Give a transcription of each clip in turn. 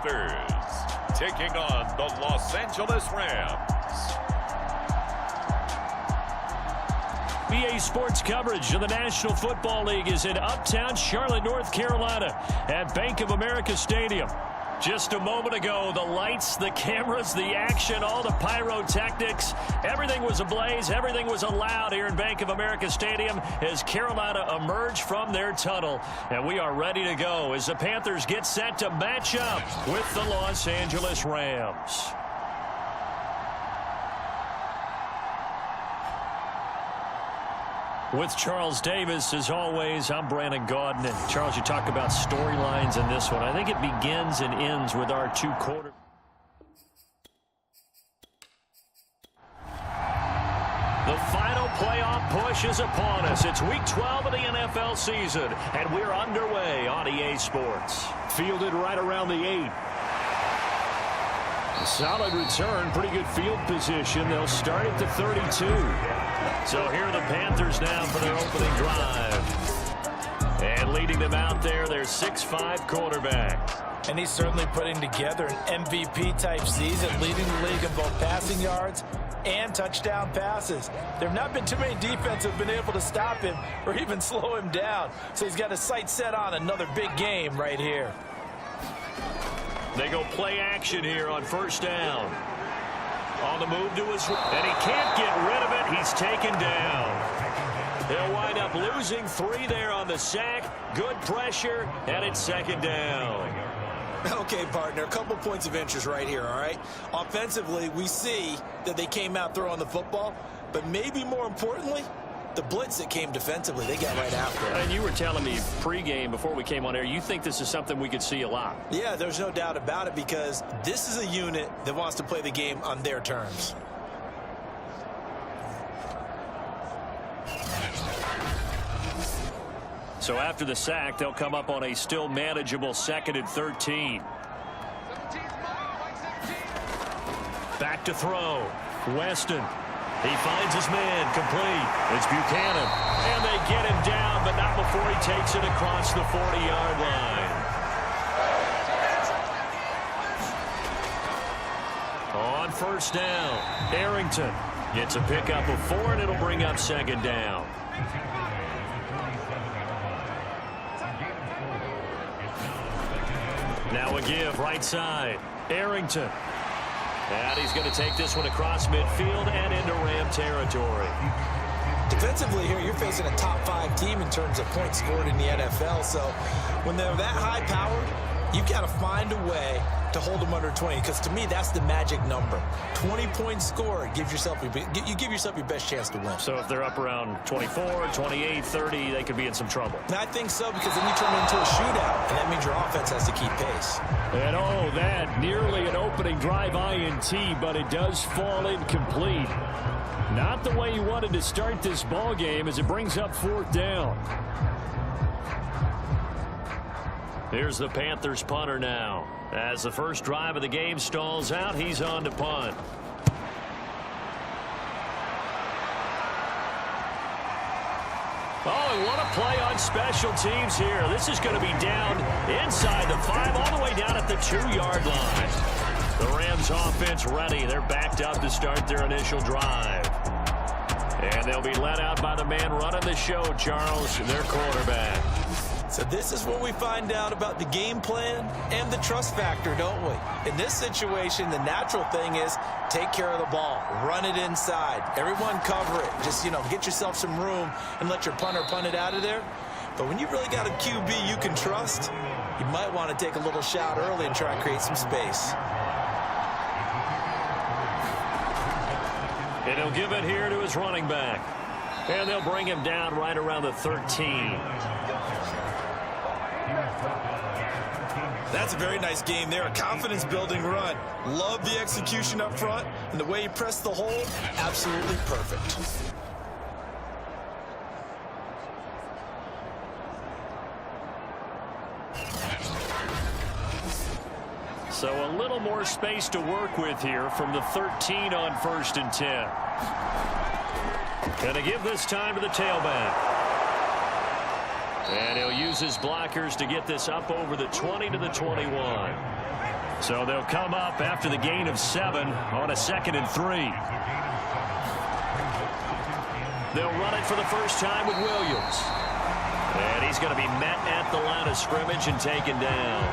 Panthers taking on the Los Angeles Rams. EA Sports coverage of the National Football League is in uptown Charlotte, North Carolina at Bank of America Stadium. Just a moment ago, the lights, the cameras, the action, all the pyrotechnics, everything was ablaze, everything was allowed here in Bank of America Stadium as Carolina emerged from their tunnel. And we are ready to go as the Panthers get set to match up with the Los Angeles Rams. With Charles Davis, as always, I'm Brandon Gaudin. And Charles, you talk about storylines in this one. I think it begins and ends with our two quarters. The final playoff push is upon us. It's Week 12 of the NFL season, and we're underway on EA Sports. Fielded right around the 8. A solid return, pretty good field position. They'll start at the 32. So here are the Panthers now for their opening drive. And leading them out there, their 6'5" quarterback. And he's certainly putting together an MVP-type season, leading the league in both passing yards and touchdown passes. There have not been too many defenses that have been able to stop him or even slow him down. So he's got his sights set on another big game right here. They go play action here on first down. On the move to his right, and he can't get rid of it. He's taken down. They'll wind up losing 3 there on the sack. Good pressure, and it's second down. Okay, partner, a couple points of interest right here, all right? Offensively, we see that they came out throwing the football, but maybe more importantly, the blitz that came defensively, they got right after it. And you were telling me pregame before we came on air, you think this is something we could see a lot. Yeah, there's no doubt about it because this is a unit that wants to play the game on their terms. So after the sack, they'll come up on a still manageable 2nd and 13. Back to throw. Weston. He finds his man, complete. It's Buchanan. And they get him down, but not before he takes it across the 40-yard line. On first down, Arrington gets a pickup of 4, and it'll bring up second down. Now a give, right side. Arrington. And he's going to take this one across midfield and into Ram territory. Defensively here, you're facing a top 5 team in terms of points scored in the NFL. So when they're that high powered, you've got to find a way to hold them under 20, because to me, that's the magic number. 20 points scored, you give yourself your best chance to win. So if they're up around 24, 28, 30, they could be in some trouble. And I think so, because then you turn it into a shootout, and that means your offense has to keep pace. And oh, that nearly an opening drive INT, but it does fall incomplete. Not the way you wanted to start this ball game as it brings up 4th down. Here's the Panthers punter now. As the first drive of the game stalls out, he's on to punt. Oh, and what a play on special teams here. This is going to be down inside the 5, all the way down at the 2-yard line. The Rams offense ready. They're backed up to start their initial drive. And they'll be let out by the man running the show, Charles, their quarterback. So this is where we find out about the game plan and the trust factor, don't we? In this situation, the natural thing is take care of the ball, run it inside, everyone cover it. Just, get yourself some room and let your punter punt it out of there. But when you really got a QB you can trust, you might want to take a little shot early and try and create some space. And he'll give it here to his running back. And they'll bring him down right around the 13. That's a very nice game there, a confidence-building run. Love the execution up front, and the way he pressed the hole, absolutely perfect. So a little more space to work with here from the 13 on 1st and 10. Going to give this time to the tailback. And he'll use his blockers to get this up over the 20 to the 21. So they'll come up after the gain of 7 on a 2nd and 3. They'll run it for the first time with Williams. And he's going to be met at the line of scrimmage and taken down.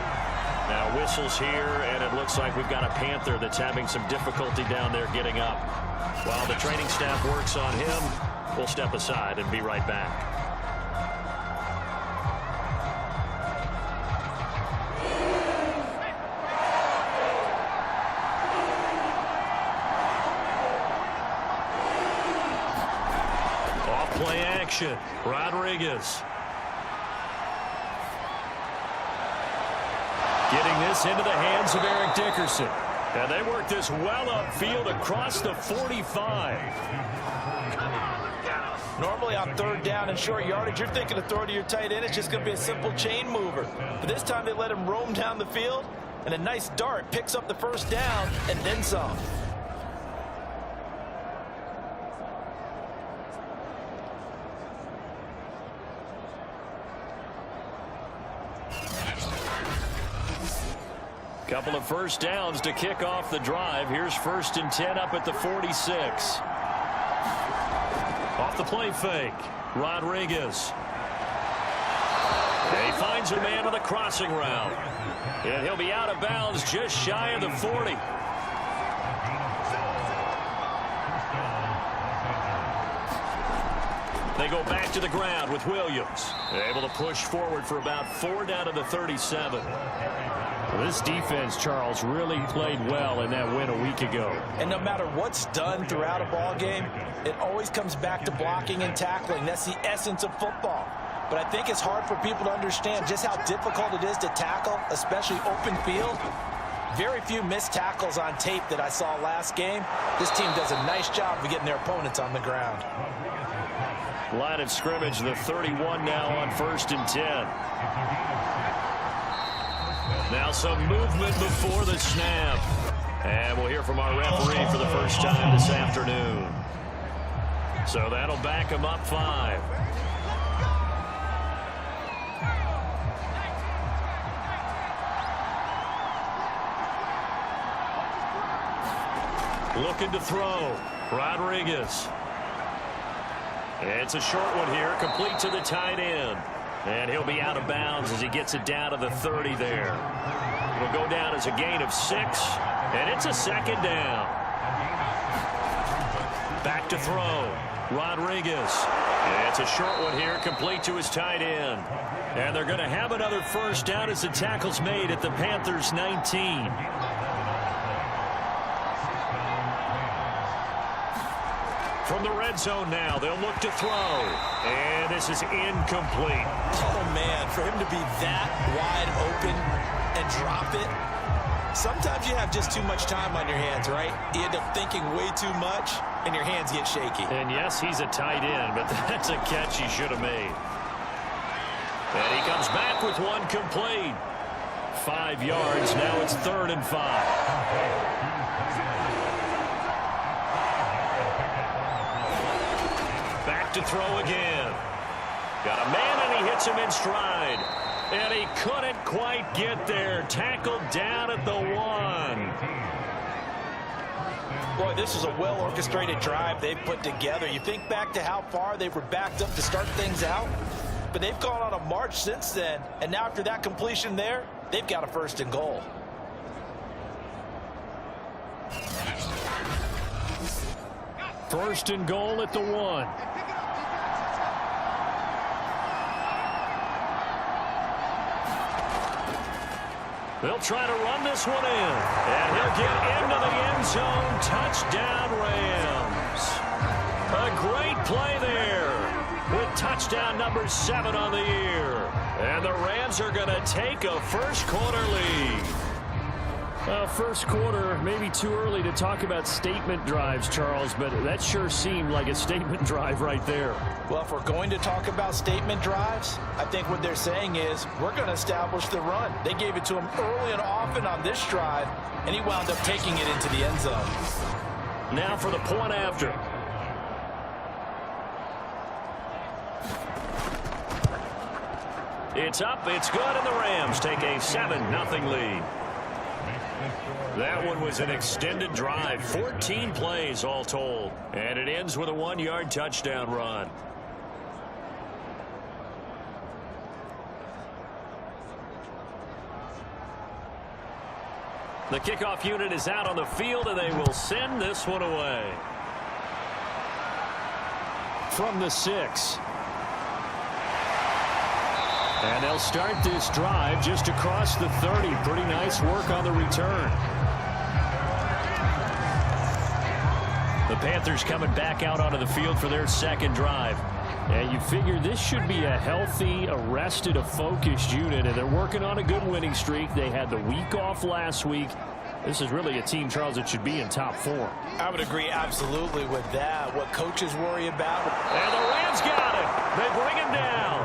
Now whistles here, and it looks like we've got a Panther that's having some difficulty down there getting up. While the training staff works on him, we'll step aside and be right back. Off-play action. Rodriguez. Getting this into the hands of Eric Dickerson. And they work this well upfield across the 45. Normally on 3rd down and short yardage, you're thinking to throw to your tight end. It's just going to be a simple chain mover. But this time they let him roam down the field, and a nice dart picks up the first down and then some. Couple of first downs to kick off the drive. Here's 1st and 10 up at the 46. Off the play fake. Rodriguez. He finds a man on the crossing route. And he'll be out of bounds just shy of the 40. They go back to the ground with Williams. Able to push forward for about 4 down to the 37. Well, this defense, Charles, really played well in that win a week ago. And no matter what's done throughout a ball game, it always comes back to blocking and tackling. That's the essence of football. But I think it's hard for people to understand just how difficult it is to tackle, especially open field. Very few missed tackles on tape that I saw last game. This team does a nice job of getting their opponents on the ground. Line of scrimmage, the 31 now on 1st and 10. Now some movement before the snap. And we'll hear from our referee for the first time this afternoon. So that'll back him up 5. Looking to throw. Rodriguez. It's a short one here, complete to the tight end. And he'll be out of bounds as he gets it down to the 30 there. It'll go down as a gain of 6, and it's a 2nd down. Back to throw. Rodriguez. It's a short one here, complete to his tight end. And they're going to have another first down as the tackle's made at the Panthers' 19. From the red zone now, they'll look to throw. And this is incomplete. Oh, man, for him to be that wide open and drop it. Sometimes you have just too much time on your hands, right? You end up thinking way too much, and your hands get shaky. And yes, he's a tight end, but that's a catch he should have made. And he comes back with one complete. 5 yards. Now it's 3rd and 5. Back to throw again. Got a man, and he hits him in stride. And he couldn't quite get there. Tackled down at the 1. Boy, this is a well-orchestrated drive they've put together. You think back to how far they were backed up to start things out, but they've gone on a march since then. And now after that completion there, they've got a 1st and goal. First and goal at the 1. They'll try to run this one in. And he'll get into the end zone. Touchdown, Rams. A great play there with touchdown number 7 on the year. And the Rams are going to take a first-quarter lead. First quarter, maybe too early to talk about statement drives, Charles, but that sure seemed like a statement drive right there. Well, if we're going to talk about statement drives, I think what they're saying is we're going to establish the run. They gave it to him early and often on this drive, and he wound up taking it into the end zone. Now for the point after. It's up, it's good, and the Rams take a 7-0 lead. That one was an extended drive, 14 plays all told, and it ends with a 1-yard touchdown run. The kickoff unit is out on the field, and they will send this one away. From the 6. And they'll start this drive just across the 30. Pretty nice work on the return. The Panthers coming back out onto the field for their second drive. And you figure this should be a healthy, arrested, a focused unit, and they're working on a good winning streak. They had the week off last week. This is really a team, Charles, that should be in top 4. I would agree absolutely with that. What coaches worry about. And the Rams got him. They bring him down.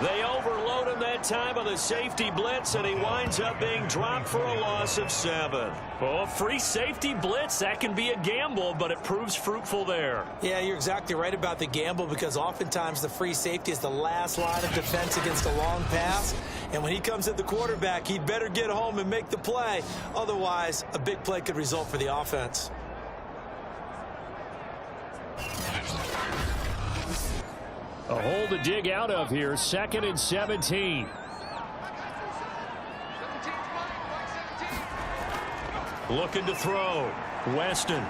They overload him that time on the safety blitz, and he winds up being dropped for a loss of 7. Well, free safety blitz, that can be a gamble, but it proves fruitful there. Yeah, you're exactly right about the gamble, because oftentimes the free safety is the last line of defense against a long pass. And when he comes at the quarterback, he'd better get home and make the play. Otherwise, a big play could result for the offense. A hole to dig out of here. 2nd and 17. Looking to throw. Weston.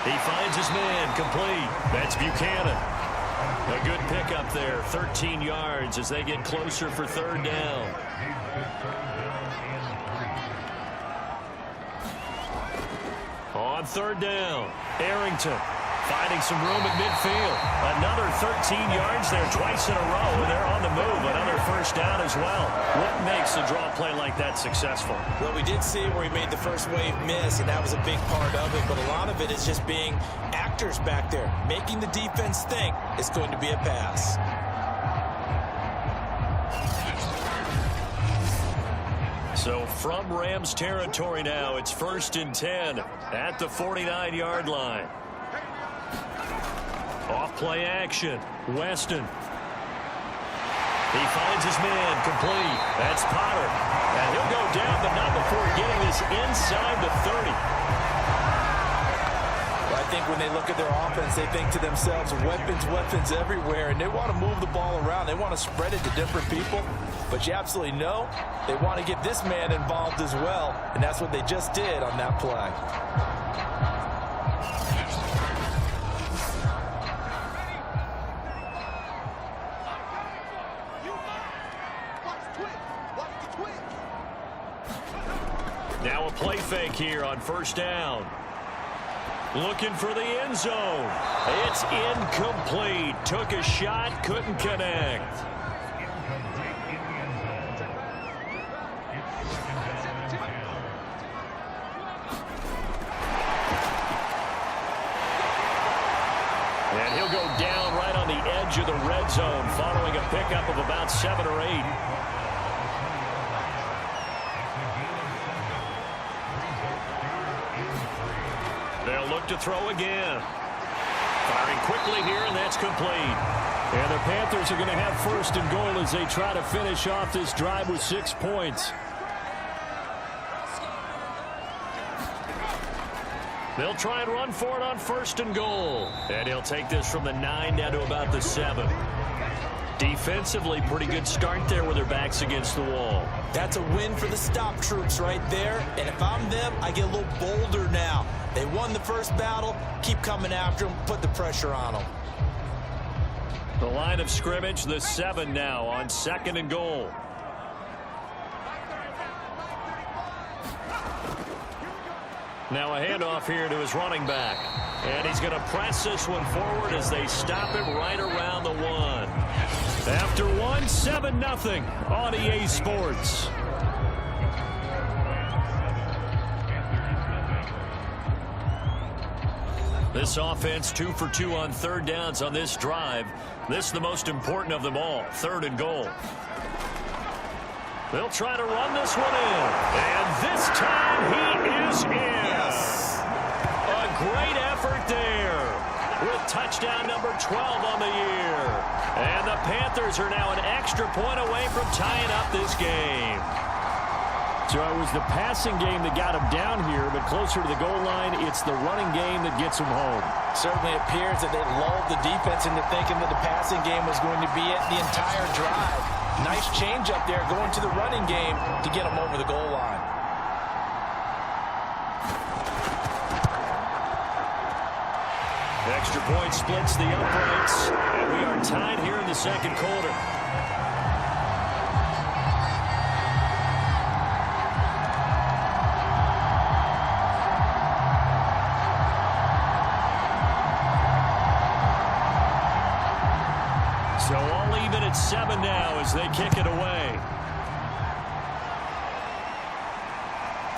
He finds his man complete. That's Buchanan. A good pickup there. 13 yards as they get closer for 3rd down. On 3rd down, Arrington. Finding some room at midfield. Another 13 yards there twice in a row, and they're on the move. Another 1st down as well. What makes a draw play like that successful? Well, we did see where he made the first wave miss, and that was a big part of it. But a lot of it is just being actors back there, making the defense think it's going to be a pass. So from Rams territory now, it's 1st and 10 at the 49-yard line. Off play action. Weston. He finds his man complete. That's Potter. And he'll go down, but not before getting this inside the 30. Well, I think when they look at their offense, they think to themselves, weapons everywhere, and they want to move the ball around. They want to spread it to different people. But you absolutely know they want to get this man involved as well, and that's what they just did on that play. Now a play fake here on 1st down. Looking for the end zone. It's incomplete. Took a shot, couldn't connect. And he'll go down right on the edge of the red zone following a pickup of about 7 or 8. They'll look to throw again. Firing quickly here, and that's complete. And the Panthers are going to have 1st and goal as they try to finish off this drive with 6 points. They'll try and run for it on 1st and goal. And he'll take this from the 9 down to about the 7. Defensively, pretty good start there with their backs against the wall. That's a win for the stop troops right there. And if I'm them, I get a little bolder now. They won the first battle. Keep coming after them. Put the pressure on them. The line of scrimmage, the 7 now on 2nd and goal. Now a handoff here to his running back. And he's going to press this one forward as they stop him right around the 1. After 1, 7-0 on EA Sports. This offense 2 for 2 on 3rd downs on this drive. This is the most important of them all, 3rd and goal. They'll try to run this one in. And this time he is in. Yes. A great effort there with touchdown number 12 on the year. And the Panthers are now an extra point away from tying up this game. So it was the passing game that got him down here, but closer to the goal line, it's the running game that gets him home. Certainly appears that they lulled the defense into thinking that the passing game was going to be it the entire drive. Nice change up there going to the running game to get him over the goal line. Extra point splits the uprights, and we are tied here in the second quarter. So all even at 7 now as they kick it away.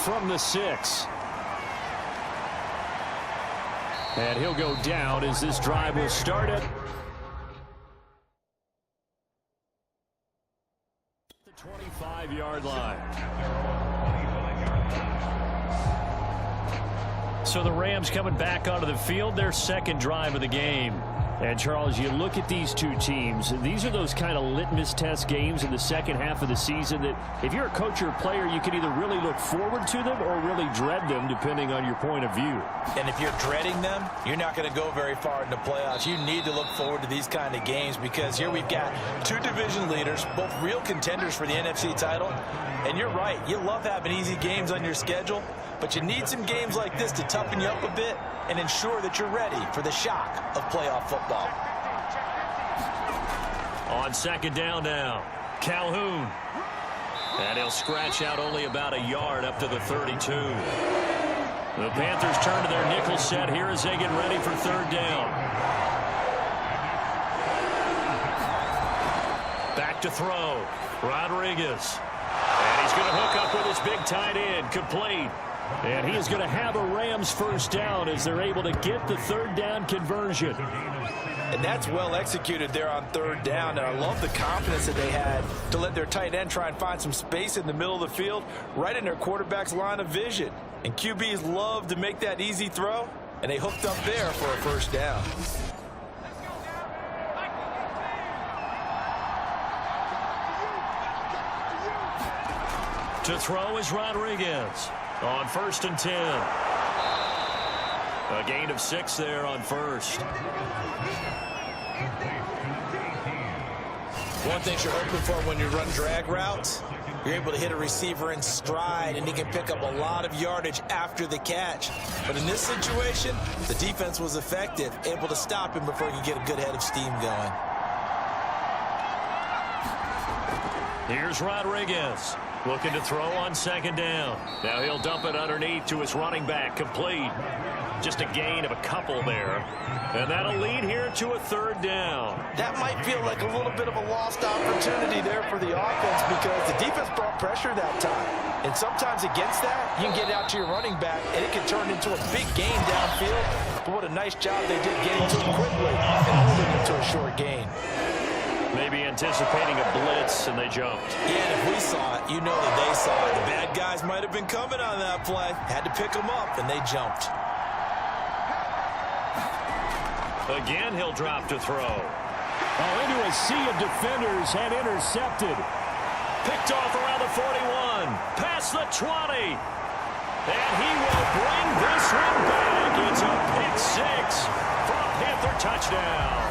From the 6. And he'll go down as this drive was started. The 25-yard line. So the Rams coming back onto the field, their second drive of the game. And, Charles, you look at these two teams, these are those kind of litmus test games in the second half of the season that if you're a coach or a player, you can either really look forward to them or really dread them, depending on your point of view. And if you're dreading them, you're not going to go very far in the playoffs. You need to look forward to these kind of games because here we've got two division leaders, both real contenders for the NFC title. And you're right, you love having easy games on your schedule, but you need some games like this to toughen you up a bit and ensure that you're ready for the shock of playoff football. On second down now, Calhoun. And he'll scratch out only about a yard up to the 32. The Panthers turn to their nickel set here as they get ready for third down. Back to throw, Rodriguez. And he's going to hook up with his big tight end, complete. And he is going to have a Rams first down as they're able to get the third down conversion. And that's well executed there on third down. And I love the confidence that they had to let their tight end try and find some space in the middle of the field, right in their quarterback's line of vision. And QBs love to make that easy throw, and they hooked up there for a first down. To throw is Rodriguez on 1st and 10. A gain of 6 there on first. One thing you're hoping for when you run drag routes, you're able to hit a receiver in stride, and he can pick up a lot of yardage after the catch. But in this situation, the defense was effective, able to stop him before he could get a good head of steam going. Here's Rodriguez. Looking to throw on second down. Now he'll dump it underneath to his running back, complete. Just a gain of a couple there. And that'll lead here to a third down. That might feel like a little bit of a lost opportunity there for the offense because the defense brought pressure that time. And sometimes against that, you can get out to your running back, and it can turn into a big gain downfield. But what a nice job they did getting to him quickly and holding him to a short gain. Maybe anticipating a blitz, and they jumped. Yeah, and if we saw it, you know that they saw it. The bad guys might have been coming on that play. Had to pick them up, and they jumped. Again, he'll drop to throw. Oh, into a sea of defenders and intercepted. Picked off around the 41. Past the 20. And he will bring this one back. It's a pick 6 for a Panther touchdown.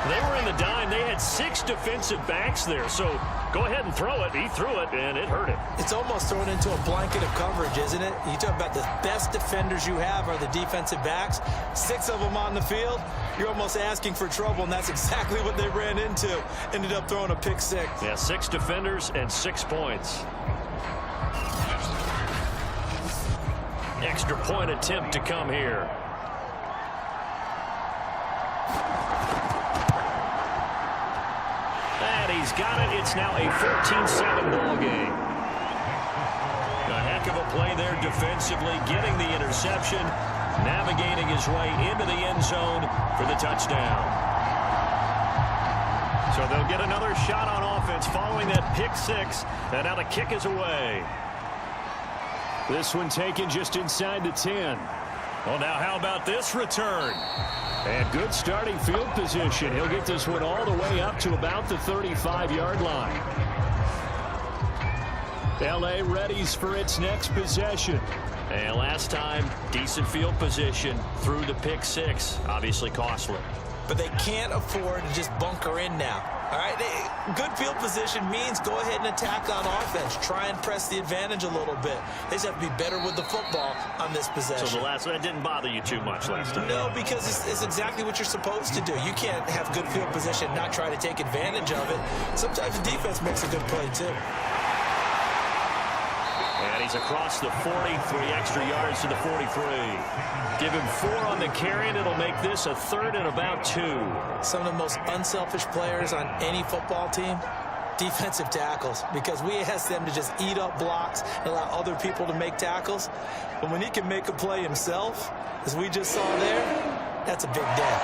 They were in the dime. They had 6 defensive backs there. So go ahead and throw it. He threw it, and it hurt him. It's almost thrown into a blanket of coverage, isn't it? You talk about the best defenders you have are the defensive backs. 6 of them on the field. You're almost asking for trouble, and that's exactly what they ran into. Ended up throwing a pick 6. Yeah, 6 defenders and 6 points. Extra point attempt to come here. And he's got it. It's now a 14-7 ball game. A heck of a play there defensively, getting the interception, navigating his way into the end zone for the touchdown. So they'll get another shot on offense following that pick 6, and now the kick is away. This one taken just inside the 10. Well, now how about this return? And good starting field position. He'll get this one all the way up to about the 35-yard line. L.A. readies for its next possession. And last time, decent field position through the pick six. Obviously costly. But they can't afford to just bunker in now. All right, good field position means go ahead and attack on offense. Try and press the advantage a little bit. They just have to be better with the football on this possession. So the last one didn't bother you too much last time? No, because it's exactly what you're supposed to do. You can't have good field position and not try to take advantage of it. Sometimes the defense makes a good play, too. And he's across the 40, 3 extra yards to the 43. Give him 4 on the carry, and it'll make this a 3rd and about 2. Some of the most unselfish players on any football team, defensive tackles, because we ask them to just eat up blocks and allow other people to make tackles. But when he can make a play himself, as we just saw there, that's a big day.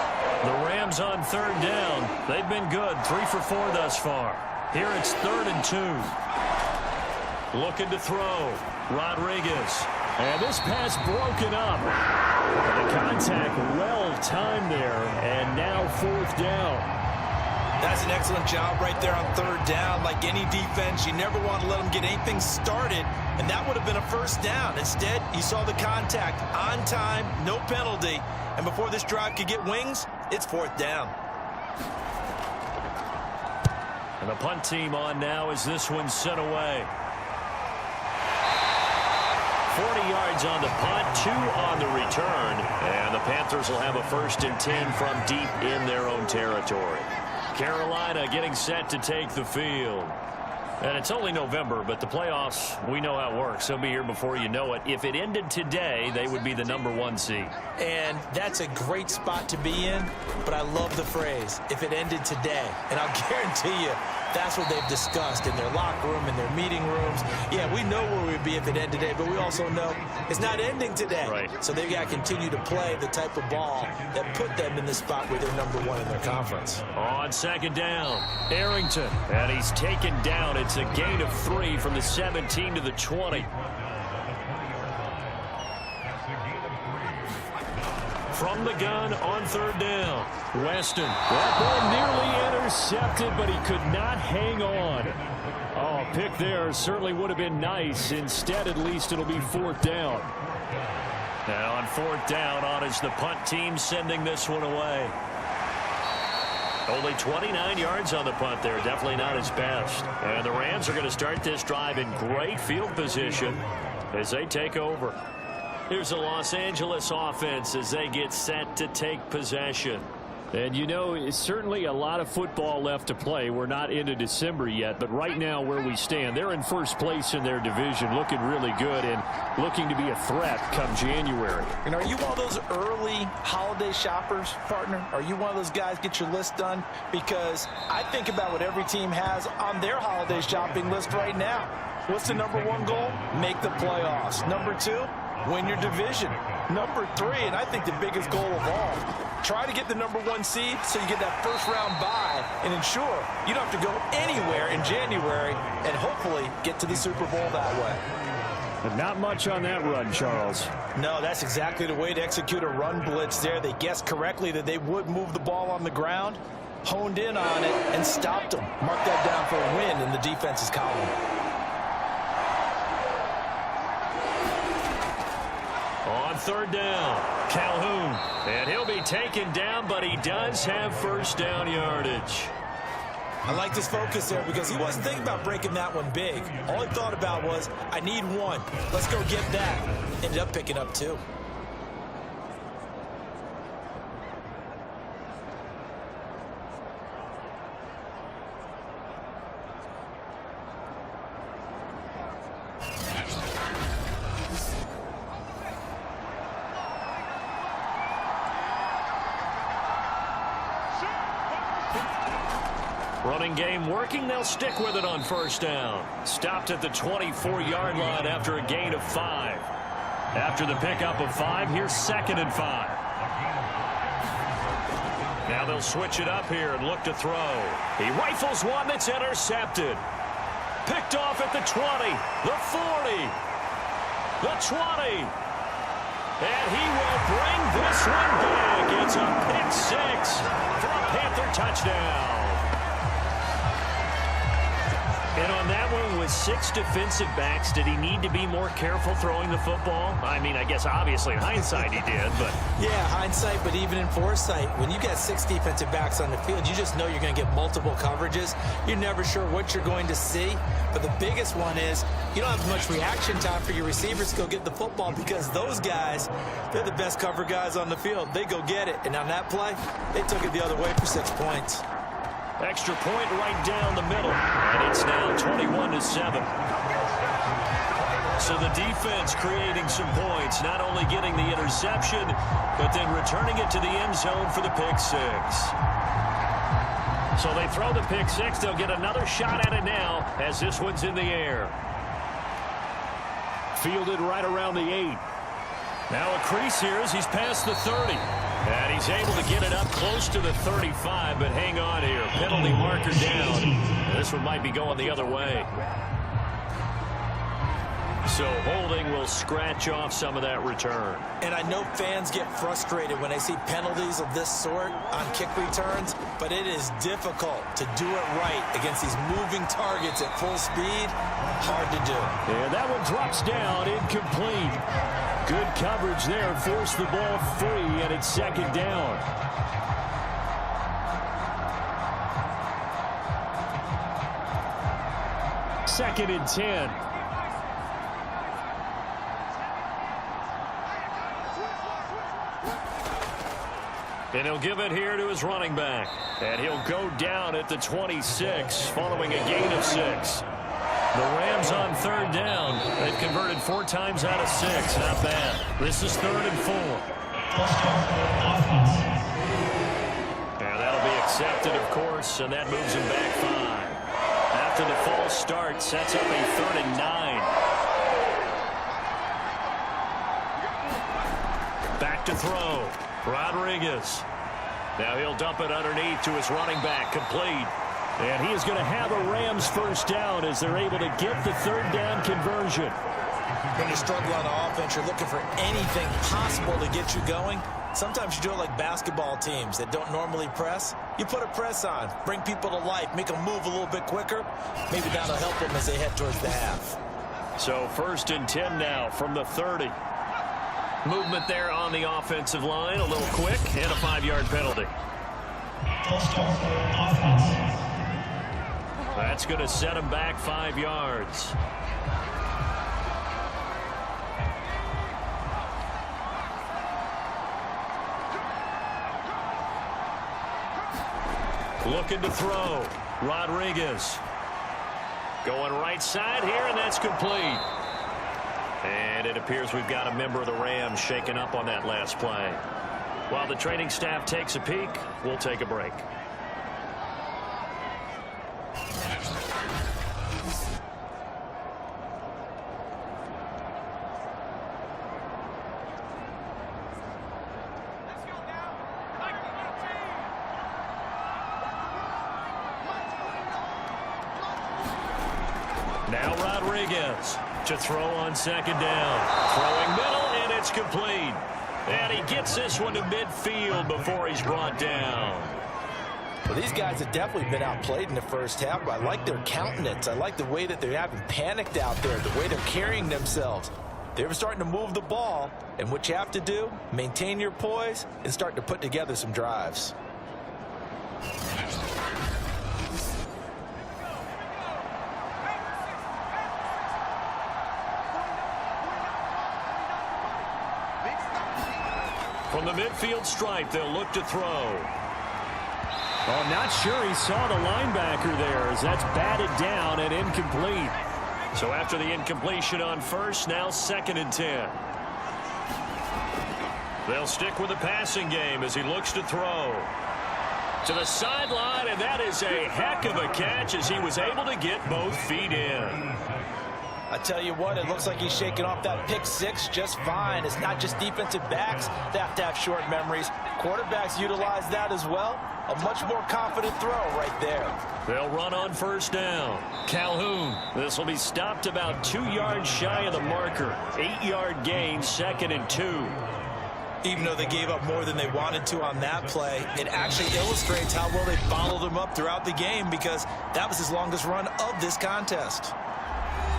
The Rams on 3rd down. They've been good, 3 for 4 thus far. Here it's 3rd and 2. Looking to throw. Rodriguez. And this pass broken up. The contact well timed there. And now 4th down. That's an excellent job right there on 3rd down. Like any defense, you never want to let them get anything started. And that would have been a 1st down. Instead, you saw the contact on time, no penalty. And before this drive could get wings, it's 4th down. And the punt team on now as this one's sent away. 40 yards on the punt, 2 on the return. And the Panthers will have a 1st and 10 from deep in their own territory. Carolina getting set to take the field. And it's only November, but the playoffs, we know how it works. They'll be here before you know it. If it ended today, they would be the #1 seed. And that's a great spot to be in, but I love the phrase, if it ended today. And I'll guarantee you, that's what they've discussed in their locker room, in their meeting rooms. Yeah, we know where we'd be if it ended today, but we also know it's not ending today. Right. So they've got to continue to play the type of ball that put them in the spot where they're #1 in their conference. On 2nd down, Arrington. And he's taken down. It's a gain of 3 from the 17 to the 20. From the gun on 3rd down, Weston. That ball nearly intercepted, but he could not hang on. Oh, pick there certainly would have been nice. Instead, at least it'll be 4th down. Now on 4th down, on is the punt team sending this one away. Only 29 yards on the punt there. Definitely not his best. And the Rams are going to start this drive in great field position as they take over. Here's the Los Angeles offense as they get set to take possession. And, you know, it's certainly a lot of football left to play. We're not into December yet, but right now where we stand, they're in 1st place in their division, looking really good and looking to be a threat come January. And are you one of those early holiday shoppers, partner? Are you one of those guys get your list done? Because I think about what every team has on their holiday shopping list right now. What's the #1 goal? Make the playoffs. #2, win your division. #3, and I think the biggest goal of all, try to get the #1 seed so you get that 1st round bye and ensure you don't have to go anywhere in January and hopefully get to the Super Bowl that way. But not much on that run, Charles. No, that's exactly the way to execute a run blitz there. They guessed correctly that they would move the ball on the ground, honed in on it, and stopped them. Mark that down for a win in the defense's column. On 3rd down, Calhoun. And he'll be taken down, but he does have 1st down yardage. I like this focus there because he wasn't thinking about breaking that one big. All he thought about was, I need 1. Let's go get that. Ended up picking up 2. Running game working. They'll stick with it on 1st down. Stopped at the 24-yard line after a gain of 5. After the pickup of 5, here's 2nd and 5. Now they'll switch it up here and look to throw. He rifles one that's intercepted. Picked off at the 20, the 40, the 20. And he will bring this one back. It's a pick 6 for a Panther touchdown. And on that one, with 6 defensive backs, did he need to be more careful throwing the football? I mean, I guess obviously in hindsight he did, but... Yeah, hindsight, but even in foresight, when you got 6 defensive backs on the field, you just know you're going to get multiple coverages. You're never sure what you're going to see. But the biggest one is you don't have much reaction time for your receivers to go get the football because those guys, they're the best cover guys on the field. They go get it. And on that play, they took it the other way for 6 points. Extra point right down the middle. And it's now 21-7. So the defense creating some points, not only getting the interception, but then returning it to the end zone for the pick 6. So they throw the pick 6. They'll get another shot at it now as this one's in the air. Fielded right around the 8. Now a crease here as he's past the 30. And he's able to get it up close to the 35, but hang on here. Penalty marker down. This one might be going the other way. So holding will scratch off some of that return. And I know fans get frustrated when they see penalties of this sort on kick returns, but it is difficult to do it right against these moving targets at full speed. Hard to do. And that one drops down, incomplete. Good coverage there, forced the ball free, and it's 2nd down. Second and 10. And he'll give it here to his running back. And he'll go down at the 26 following a gain of 6. The Rams on 3rd down. They've converted 4 times out of 6. Not bad. This is 3rd and 4. And that'll be accepted, of course, and that moves him back 5. After the false start, sets up a 3rd and 9. Back to throw. Rodriguez. Now he'll dump it underneath to his running back, complete. And he is going to have a Rams first down as they're able to get the 3rd down conversion. When you struggle on offense, you're looking for anything possible to get you going. Sometimes you do it like basketball teams that don't normally press. You put a press on, bring people to life, make them move a little bit quicker. Maybe that'll help them as they head towards the half. So 1st and 10 now from the 30. Movement there on the offensive line, a little quick, and a 5-yard penalty. That's going to set him back 5 yards. Looking to throw. Rodriguez. Going right side here, and that's complete. And it appears we've got a member of the Rams shaken up on that last play. While the training staff takes a peek, we'll take a break. Now Rodriguez to throw on 2nd down. Throwing middle, and it's complete. And he gets this one to midfield before he's brought down. Well, these guys have definitely been outplayed in the first half, but I like their countenance. I like the way that they're having panicked out there, the way they're carrying themselves. They're starting to move the ball, and what you have to do, maintain your poise and start to put together some drives. From the midfield stripe, they'll look to throw. Oh, I'm not sure he saw the linebacker there as that's batted down and incomplete. So after the incompletion on 1st, now 2nd and 10. They'll stick with the passing game as he looks to throw. To the sideline, and that is a heck of a catch as he was able to get both feet in. I tell you what, it looks like he's shaking off that pick 6 just fine. It's not just defensive backs that have to have short memories. Quarterbacks utilize that as well. A much more confident throw right there. They'll run on 1st down. Calhoun. This will be stopped about 2 yards shy of the marker. 8-yard gain, 2nd and 2. Even though they gave up more than they wanted to on that play, it actually illustrates how well they followed him up throughout the game because that was his longest run of this contest.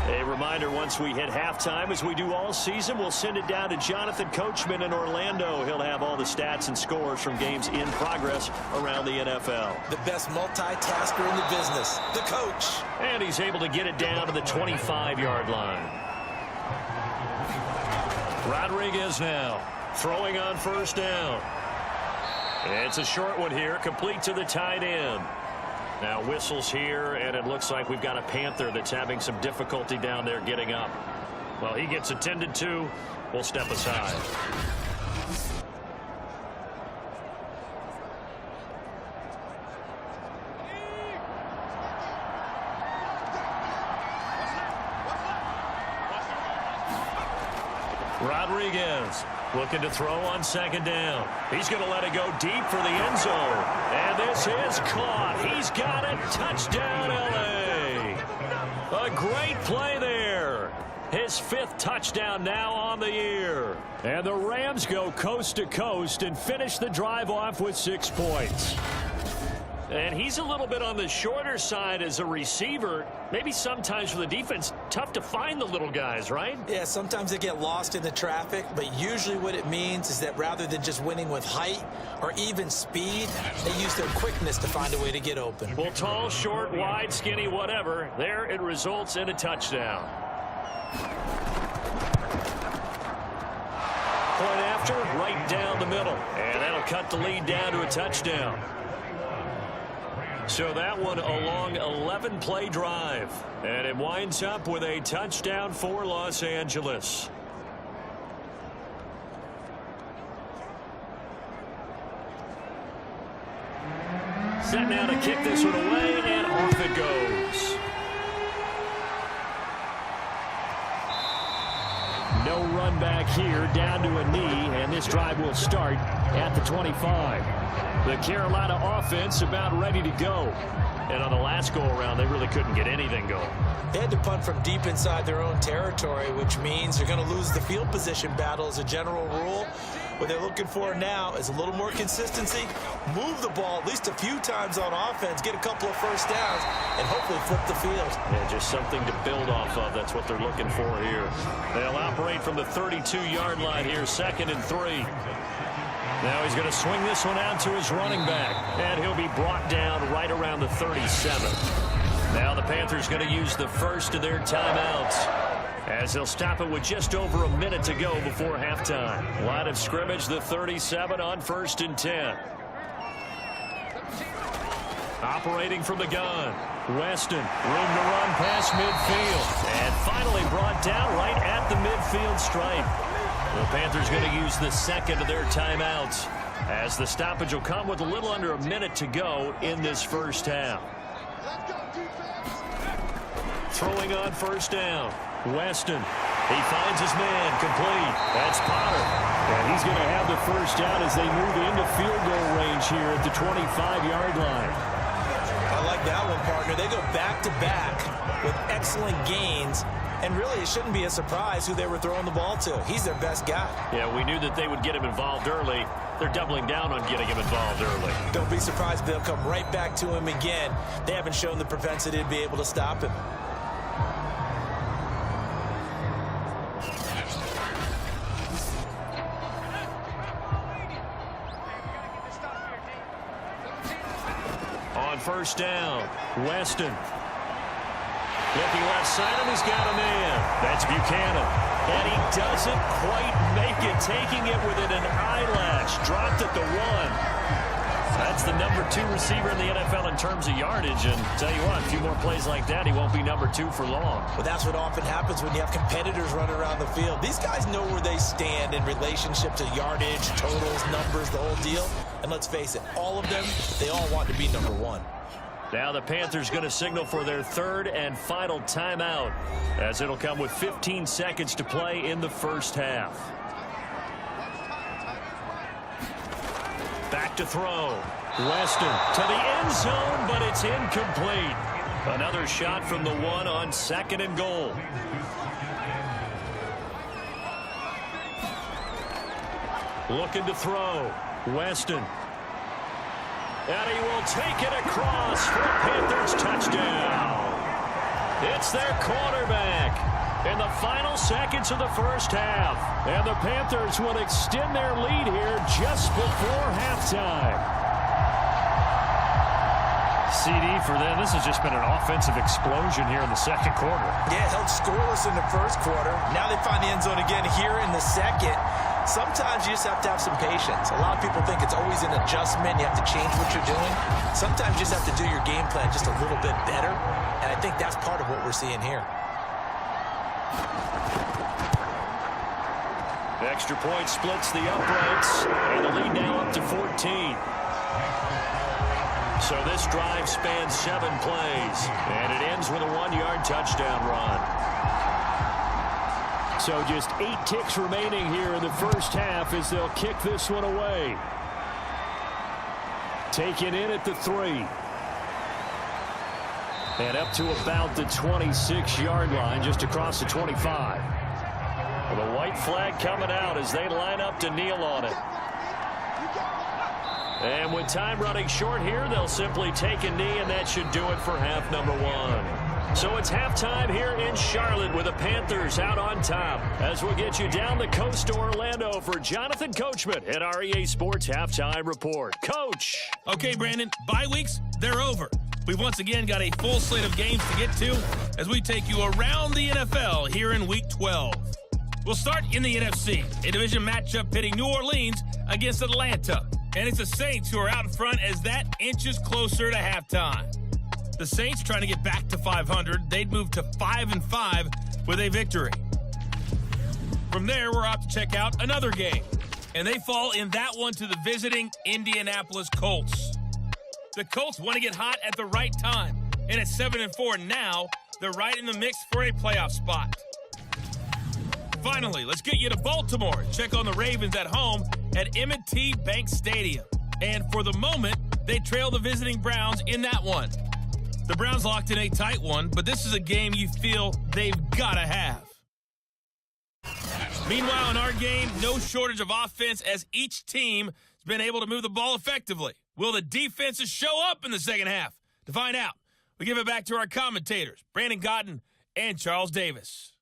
A reminder, once we hit halftime, as we do all season, we'll send it down to Jonathan Coachman in Orlando. He'll have all the stats and scores from games in progress around the NFL. The best multitasker in the business, the coach. And he's able to get it down to the 25-yard line. Rodriguez now throwing on first down. It's a short one here, complete to the tight end. Now whistles here, and it looks like we've got a Panther that's having some difficulty down there getting up. Well, he gets attended to. We'll step aside. Rodriguez looking to throw on second down. He's going to let it go deep for the end zone. And this is caught. He's got it. Touchdown, L.A. A great play there. His 5th touchdown now on the year. And the Rams go coast to coast and finish the drive off with 6 points. And he's a little bit on the shorter side as a receiver. Maybe sometimes for the defense, tough to find the little guys, right? Yeah, sometimes they get lost in the traffic, but usually what it means is that rather than just winning with height or even speed, they use their quickness to find a way to get open. Well, tall, short, wide, skinny, whatever, there it results in a touchdown. Point after, right down the middle. And that'll cut the lead down to a touchdown. So that one a long 11-play drive. And it winds up with a touchdown for Los Angeles. Set now to kick this one away, and off it goes. No run back here, down to a knee, and this drive will start at the 25. The Carolina offense about ready to go. And on the last go-around, they really couldn't get anything going. They had to punt from deep inside their own territory, which means they're going to lose the field position battle as a general rule. What they're looking for now is a little more consistency, move the ball at least a few times on offense, get a couple of first downs, and hopefully flip the field. Yeah, just something to build off of. That's what they're looking for here. They'll operate from the 32-yard line here, 2nd and 3. Now he's going to swing this one out to his running back, and he'll be brought down right around the 37. Now the Panthers going to use the first of their timeouts, as they'll stop it with just over a minute to go before halftime. Line of scrimmage, the 37 on 1st and 10. Operating from the gun, Weston, room to run past midfield, and finally brought down right at the midfield stripe. The Panthers going to use the 2nd of their timeouts, as the stoppage will come with a little under a minute to go in this first half. Throwing on first down, Weston. He finds his man, complete. That's Potter. And he's going to have the first down as they move into field goal range here at the 25-yard line. I like that one, partner. They go back-to-back with excellent gains. And really, it shouldn't be a surprise who they were throwing the ball to. He's their best guy. Yeah, we knew that they would get him involved early. They're doubling down on getting him involved early. Don't be surprised if they'll come right back to him again. They haven't shown the propensity to be able to stop him. On first down, Weston. Looking left side, and he's got a man. That's Buchanan. And he doesn't quite make it, taking it within an eyelash. Dropped at the 1. That's the number 2 receiver in the NFL in terms of yardage. And tell you what, a few more plays like that, he won't be number 2 for long. Well, that's what often happens when you have competitors running around the field. These guys know where they stand in relationship to yardage, totals, numbers, the whole deal. And let's face it, all of them, they all want to be number 1. Now the Panthers going to signal for their 3rd and final timeout, as it'll come with 15 seconds to play in the first half. Back to throw. Weston to the end zone, but it's incomplete. Another shot from the 1 on 2nd and goal. Looking to throw. Weston. And he will take it across for a Panthers touchdown. It's their quarterback in the final seconds of the first half. And the Panthers will extend their lead here just before halftime. CD for them. This has just been an offensive explosion here in the second quarter. Yeah, held scoreless in the first quarter. Now they find the end zone again here in the second. Sometimes you just have to have some patience. A lot of people think it's always an adjustment. You have to change what you're doing. Sometimes you just have to do your game plan just a little bit better. And I think that's part of what we're seeing here. Extra point splits the uprights, and the lead now up to 14. So this drive spans 7 plays, and it ends with a 1-yard touchdown run. So just 8 ticks remaining here in the first half as they'll kick this one away. Taken in at the 3. And up to about the 26-yard line, just across the 25. Well, the white flag coming out as they line up to kneel on it. And with time running short here, they'll simply take a knee, and that should do it for half number 1. So it's halftime here in Charlotte with the Panthers out on top. As we'll get you down the coast to Orlando for Jonathan Coachman at our EA Sports Halftime Report. Coach. Okay, Brandon, bye weeks, they're over. We've once again got a full slate of games to get to as we take you around the NFL here in Week 12. We'll start in the NFC, a division matchup pitting New Orleans against Atlanta. And it's the Saints who are out in front as that inches closer to halftime. The Saints trying to get back to 500. They'd move to 5-5 with a victory. From there, we're off to check out another game. And they fall in that one to the visiting Indianapolis Colts. The Colts want to get hot at the right time. And at 7-4 now, they're right in the mix for a playoff spot. Finally, let's get you to Baltimore and check on the Ravens at home at M&T Bank Stadium. And for the moment, they trail the visiting Browns in that one. The Browns locked in a tight one, but this is a game you feel they've got to have. Meanwhile, in our game, no shortage of offense as each team has been able to move the ball effectively. Will the defenses show up in the second half? To find out, we give it back to our commentators, Brandon Gaudin and Charles Davis.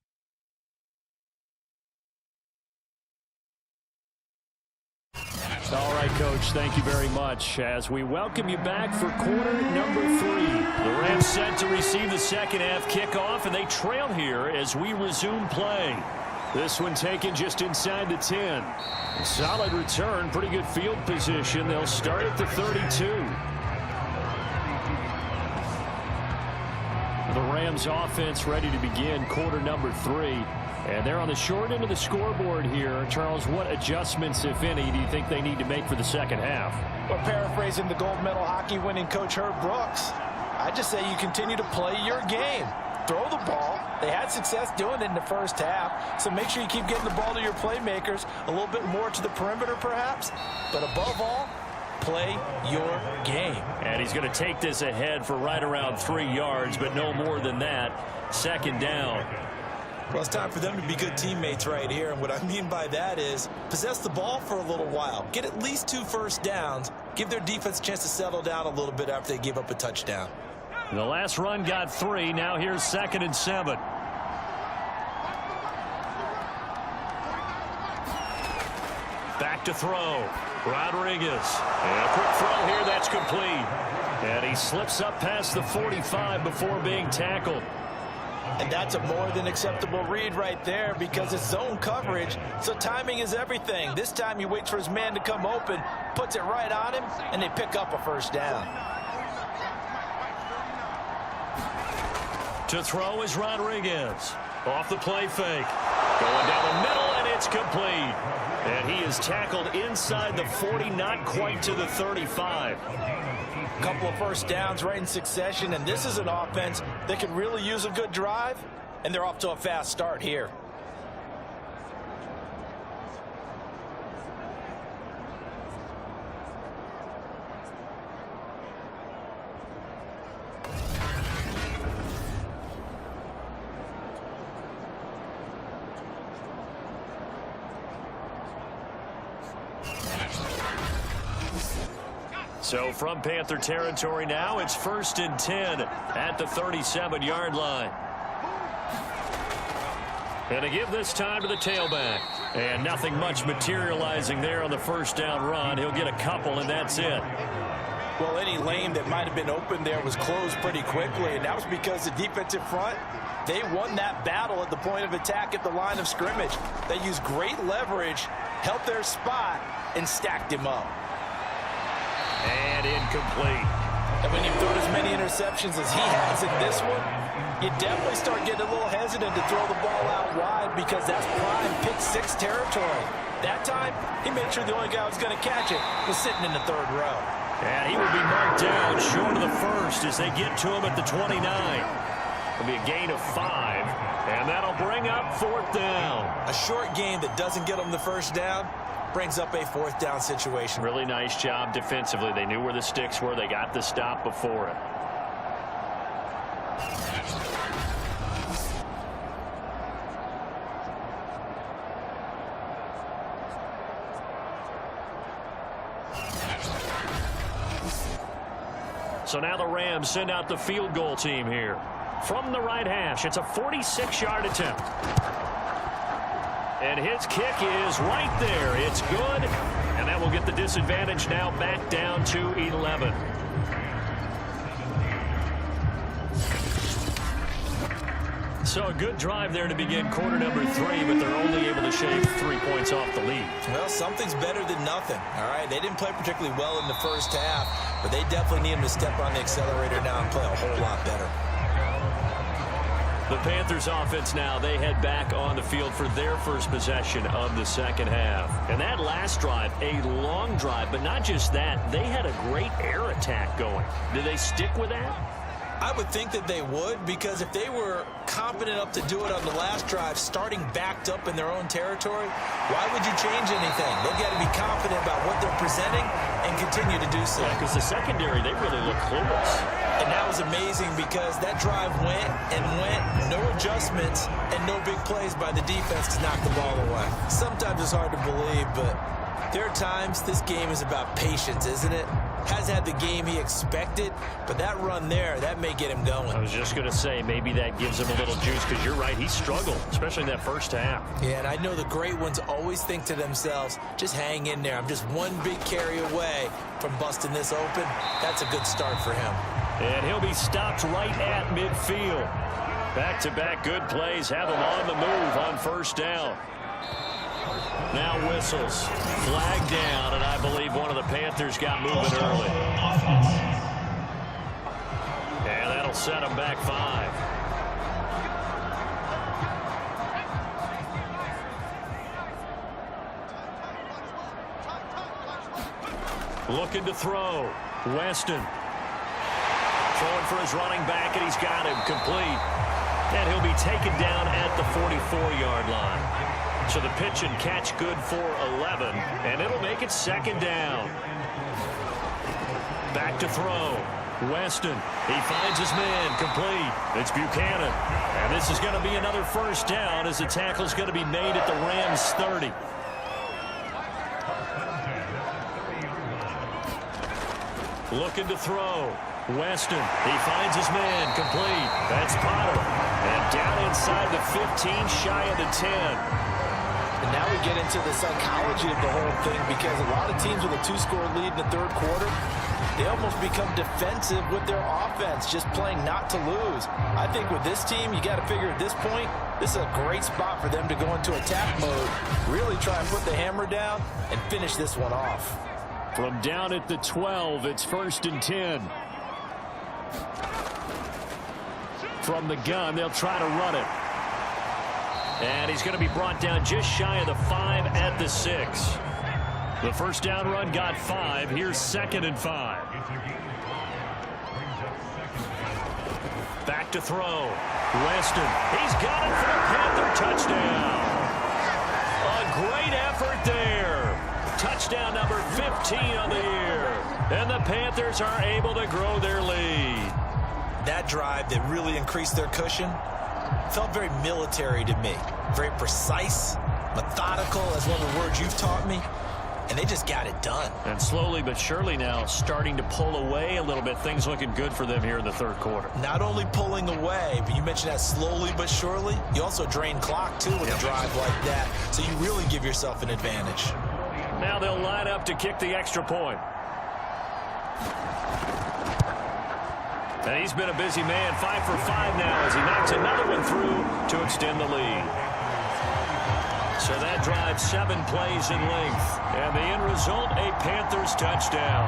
All right, Coach, thank you very much. As we welcome you back for quarter number 3. The Rams set to receive the second half kickoff, and they trail here as we resume play. This one taken just inside the 10. Solid return, pretty good field position. They'll start at the 32. The Rams offense ready to begin quarter number 3. And they're on the short end of the scoreboard here. Charles, what adjustments, if any, do you think they need to make for the second half? Well, paraphrasing the gold medal hockey winning coach Herb Brooks, I just say you continue to play your game. Throw the ball. They had success doing it in the first half, so make sure you keep getting the ball to your playmakers, a little bit more to the perimeter perhaps, but above all, play your game. And he's going to take this ahead for right around 3 yards, but no more than that. Second down. Well, it's time for them to be good teammates right here. And what I mean by that is possess the ball for a little while. Get at least 2 first downs. Give their defense a chance to settle down a little bit after they give up a touchdown. The last run got 3. Now here's 2nd and 7. Back to throw. Rodriguez. And a quick throw here. That's complete. And he slips up past the 45 before being tackled. And that's a more than acceptable read right there because it's zone coverage, so timing is everything. This time he waits for his man to come open, puts it right on him, and they pick up a first down. To throw is Rodriguez. Off the play fake. Going down the middle, and it's complete. And he is tackled inside the 40, not quite to the 35. Couple of first downs right in succession, and this is an offense that could really use a good drive, and they're off to a fast start here. So from Panther territory now, it's 1st and 10 at the 37-yard line. And to give this time to the tailback. And nothing much materializing there on the first down run. He'll get a couple, and that's it. Well, any lane that might have been open there was closed pretty quickly, and that was because the defensive front, they won that battle at the point of attack at the line of scrimmage. They used great leverage, held their spot, and stacked him up. And incomplete. And when you've thrown as many interceptions as he has in this one, you definitely start getting a little hesitant to throw the ball out wide because that's prime pick six territory. That time, he made sure the only guy who was going to catch it was sitting in the third row. And he will be marked down short of the first as they get to him at the 29. It'll be a gain of 5, and that'll bring up fourth down. A short game that doesn't get them the first down brings up a fourth down situation. Really nice job defensively. They knew where the sticks were. They got the stop before it. So now the Rams send out the field goal team here. From the right hash, it's a 46-yard attempt. And his kick is right there. It's good. And that will get the disadvantage now back down to 11. So a good drive there to begin quarter number 3, but they're only able to shave 3 points off the lead. Well, something's better than nothing. All right, they didn't play particularly well in the first half, but they definitely need him to step on the accelerator now and play a whole lot better. The Panthers offense now, they head back on the field for their first possession of the second half. And that last drive, a long drive, but not just that, they had a great air attack going. Do they stick with that? I would think that they would, because if they were confident enough to do it on the last drive, starting backed up in their own territory, why would you change anything? They've got to be confident about what they're presenting and continue to do so. Yeah, because the secondary, they really look clueless. And that was amazing because that drive went and went, no adjustments, and no big plays by the defense to knock the ball away. Sometimes it's hard to believe, but there are times this game is about patience, isn't it? Has had the game he expected, but that run there, that may get him going. I was just going to say, maybe that gives him a little juice, because you're right, he struggled, especially in that first half. Yeah, and I know the great ones always think to themselves, just hang in there. I'm just one big carry away from busting this open. That's a good start for him. And he'll be stopped right at midfield. Back-to-back good plays have him on the move on first down. Now whistles. Flag down, and I believe one of the Panthers got moving early. And that'll set him back 5. Looking to throw. Weston. Throwing for his running back, and he's got him complete. And he'll be taken down at the 44-yard line. So the pitch and catch good for 11, and it'll make it second down. Back to throw. Weston. He finds his man. Complete. It's Buchanan. And this is going to be another first down as the tackle's going to be made at the Rams 30. Looking to throw. Weston. He finds his man. Complete. That's Potter. And down inside the 15, shy of the 10. And now we get into the psychology of the whole thing, because a lot of teams with a 2-score lead in the third quarter, they almost become defensive with their offense, just playing not to lose. I think with this team, you got to figure at this point, this is a great spot for them to go into attack mode, really try and put the hammer down and finish this one off. From down at the 12, it's 1st and 10. From the gun, they'll try to run it. And he's going to be brought down just shy of the 5 at the 6. The first down run got 5. Here's 2nd and 5. Back to throw. Weston. He's got it for the Panther touchdown. A great effort there. Touchdown number 15 on the year. And the Panthers are able to grow their lead. That drive that really increased their cushion felt very military to me. Very precise, methodical, as one of the words you've taught me. and they just got it done. And slowly but surely now starting to pull away a little bit. Things looking good for them here in the third quarter. Not only pulling away, but you mentioned that slowly but surely. You also drain clock, too, with a drive like that. So you really give yourself an advantage. Now they'll line up to kick the extra point. And he's been a busy man, 5 for 5 now as he knocks another one through to extend the lead. So that drive 7 plays in length. And the end result, a Panthers touchdown.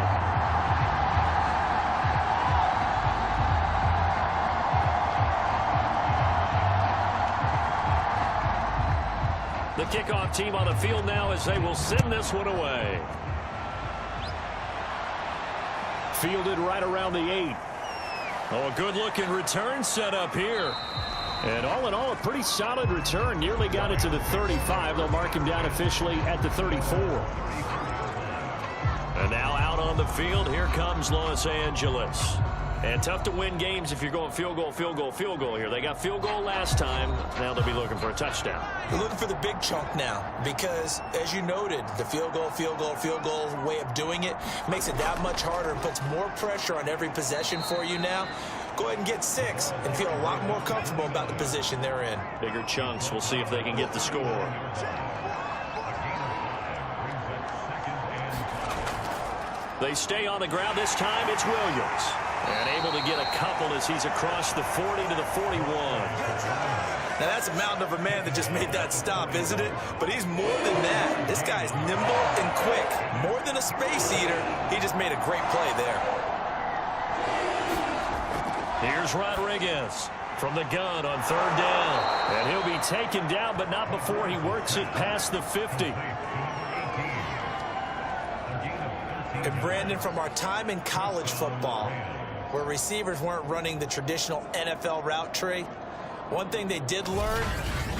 The kickoff team on the field now as they will send this one away. Fielded right around the 8. Oh, a good-looking return set up here. And all in all, a pretty solid return. Nearly got it to the 35. They'll mark him down officially at the 34. And now out on the field, here comes Los Angeles. And tough to win games if you're going field goal, field goal, field goal here. They got field goal last time. Now they'll be looking for a touchdown. You're looking for the big chunk now because, as you noted, the field goal way of doing it makes it that much harder and puts more pressure on every possession for you now. Go ahead and get 6 and feel a lot more comfortable about the position they're in. Bigger chunks. We'll see if they can get the score. They stay on the ground. This time it's Williams. And able to get a couple as he's across the 40 to the 41. Now that's a mountain of a man that just made that stop, isn't it? But he's more than that. This guy's nimble and quick. More than a space eater, he just made a great play there. Here's Rodriguez from the gun on 3rd down. And he'll be taken down, but not before he works it past the 50. And Brandon, from our time in college football, where receivers weren't running the traditional NFL route tree, one thing they did learn,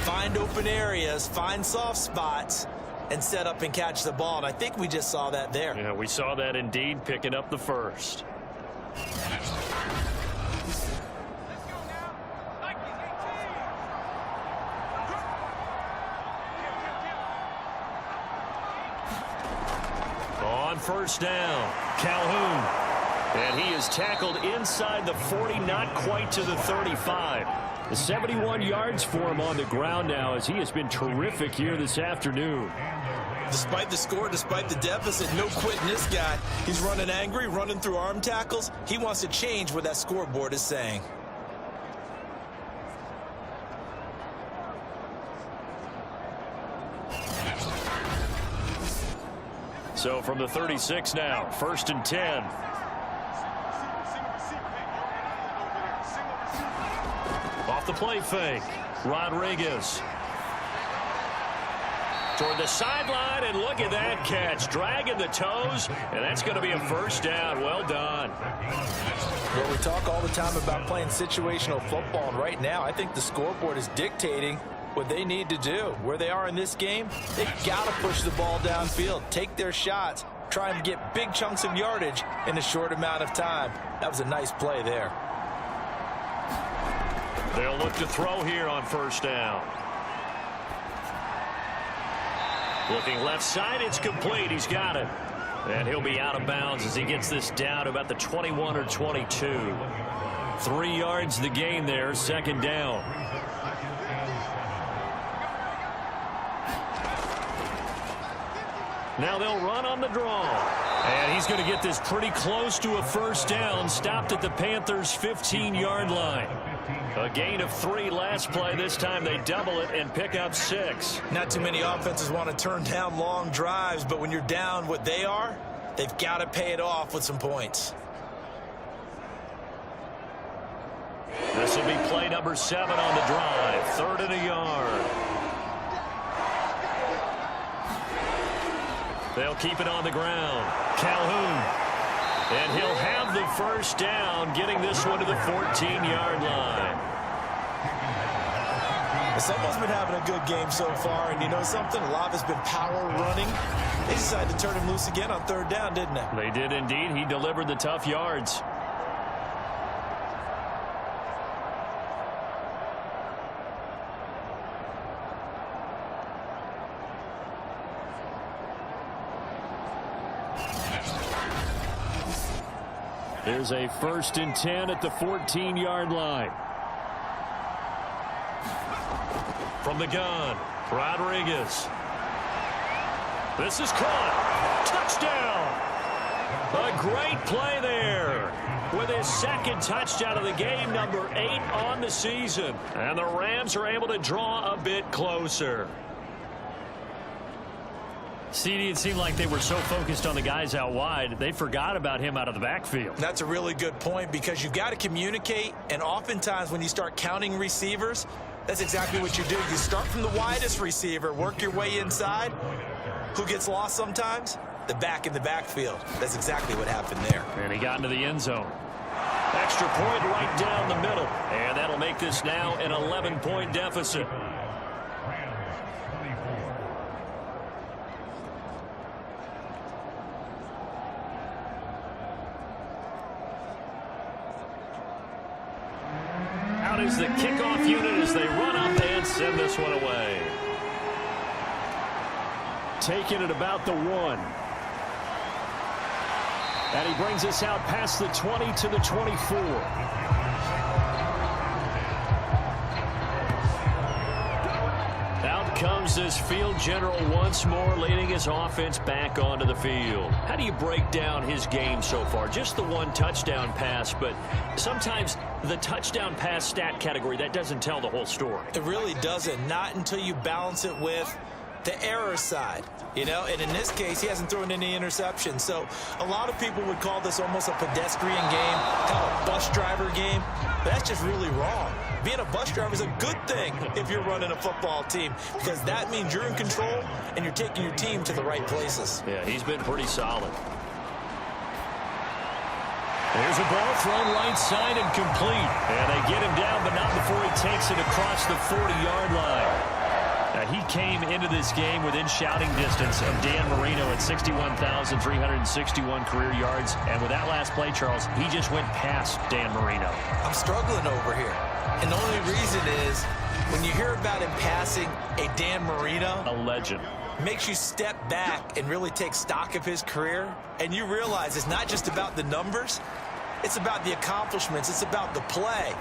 find open areas, find soft spots, and set up and catch the ball. And I think we just saw that there. Yeah, we saw that indeed, picking up the first. On 1st down, Calhoun. And he is tackled inside the 40, not quite to the 35. The 71 yards for him on the ground now as he has been terrific here this afternoon. Despite the score, despite the deficit, no quitting this guy. He's running angry, running through arm tackles. He wants to change what that scoreboard is saying. So from the 36 now, 1st and 10. Off the play fake, Rodriguez. Toward the sideline, and look at that catch. Dragging the toes, and that's going to be a 1st down. Well done. Well, we talk all the time about playing situational football, and right now I think the scoreboard is dictating what they need to do. Where they are in this game, they've got to push the ball downfield, take their shots, try and get big chunks of yardage in a short amount of time. That was a nice play there. They'll look to throw here on 1st down. Looking left side, it's complete. He's got it. And he'll be out of bounds as he gets this down to about the 21 or 22. 3 yards the gain there, 2nd down. Now they'll run on the draw. And he's going to get this pretty close to a 1st down. Stopped at the Panthers' 15-yard line. A gain of 3 last play. This time they double it and pick up 6. Not too many offenses want to turn down long drives, but when you're down what they are, they've got to pay it off with some points. This will be play number 7 on the drive. 3rd and a yard. They'll keep it on the ground. Calhoun. And he'll have the 1st down, getting this one to the 14-yard line. Someone's been having a good game so far, and you know something? A lot has been power running. They decided to turn him loose again on 3rd down, didn't they? They did indeed. He delivered the tough yards. There's a 1st and 10 at the 14-yard line. From the gun, Rodriguez. This is caught. Touchdown. A great play there. With his 2nd touchdown of the game, number 8 on the season. And the Rams are able to draw a bit closer. CD, it seemed like they were so focused on the guys out wide, they forgot about him out of the backfield. That's a really good point because you've got to communicate, and oftentimes when you start counting receivers, that's exactly what you do. You start from the widest receiver, work your way inside. Who gets lost sometimes? The back in the backfield. That's exactly what happened there. And he got into the end zone. Extra point right down the middle. And that'll make this now an 11-point deficit. Out is the kickoff unit as they run up and send this one away. Taking it about the 1. And he brings us out past the 20 to the 24. Out comes this field general once more, leading his offense back onto the field. How do you break down his game so far? Just the 1 touchdown pass, but sometimes the touchdown pass stat category, that doesn't tell the whole story. It really doesn't. Not until you balance it with the error side, you know, and in this case, he hasn't thrown any interceptions. So a lot of people would call this almost a pedestrian game, kind of a bus driver game. But that's just really wrong. Being a bus driver is a good thing if you're running a football team because that means you're in control and you're taking your team to the right places. Yeah, he's been pretty solid. There's a ball thrown right side and complete. And they get him down, but not before he takes it across the 40-yard line. Now, he came into this game within shouting distance of Dan Marino at 61,361 career yards. And with that last play, Charles, he just went past Dan Marino. I'm struggling over here. And the only reason is when you hear about him passing a Dan Marino, a legend, makes you step back and really take stock of his career. And you realize it's not just about the numbers. It's about the accomplishments. It's about the play.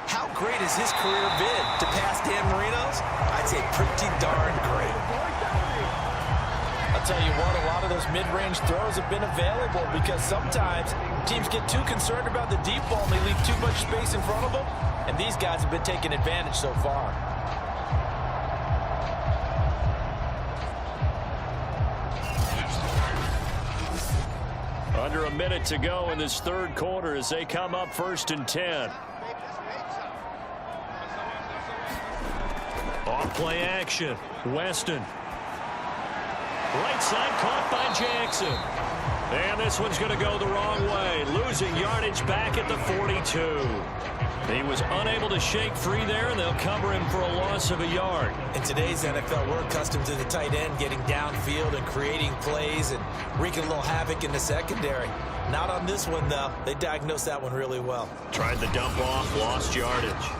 How great has his career been to pass Dan Marino's? I'd say pretty darn great. I'll tell you what, a lot of those mid-range throws have been available because sometimes teams get too concerned about the deep ball and they leave too much space in front of them, and these guys have been taking advantage so far. Under a minute to go in this 3rd quarter as they come up 1st and 10. Off play action. Weston. Right side caught by Jackson. And this one's going to go the wrong way. Losing yardage back at the 42. He was unable to shake free there, and they'll cover him for a loss of a yard. In today's NFL, we're accustomed to the tight end getting downfield and creating plays and wreaking a little havoc in the secondary. Not on this one, though. They diagnosed that one really well. Tried the dump off, lost yardage.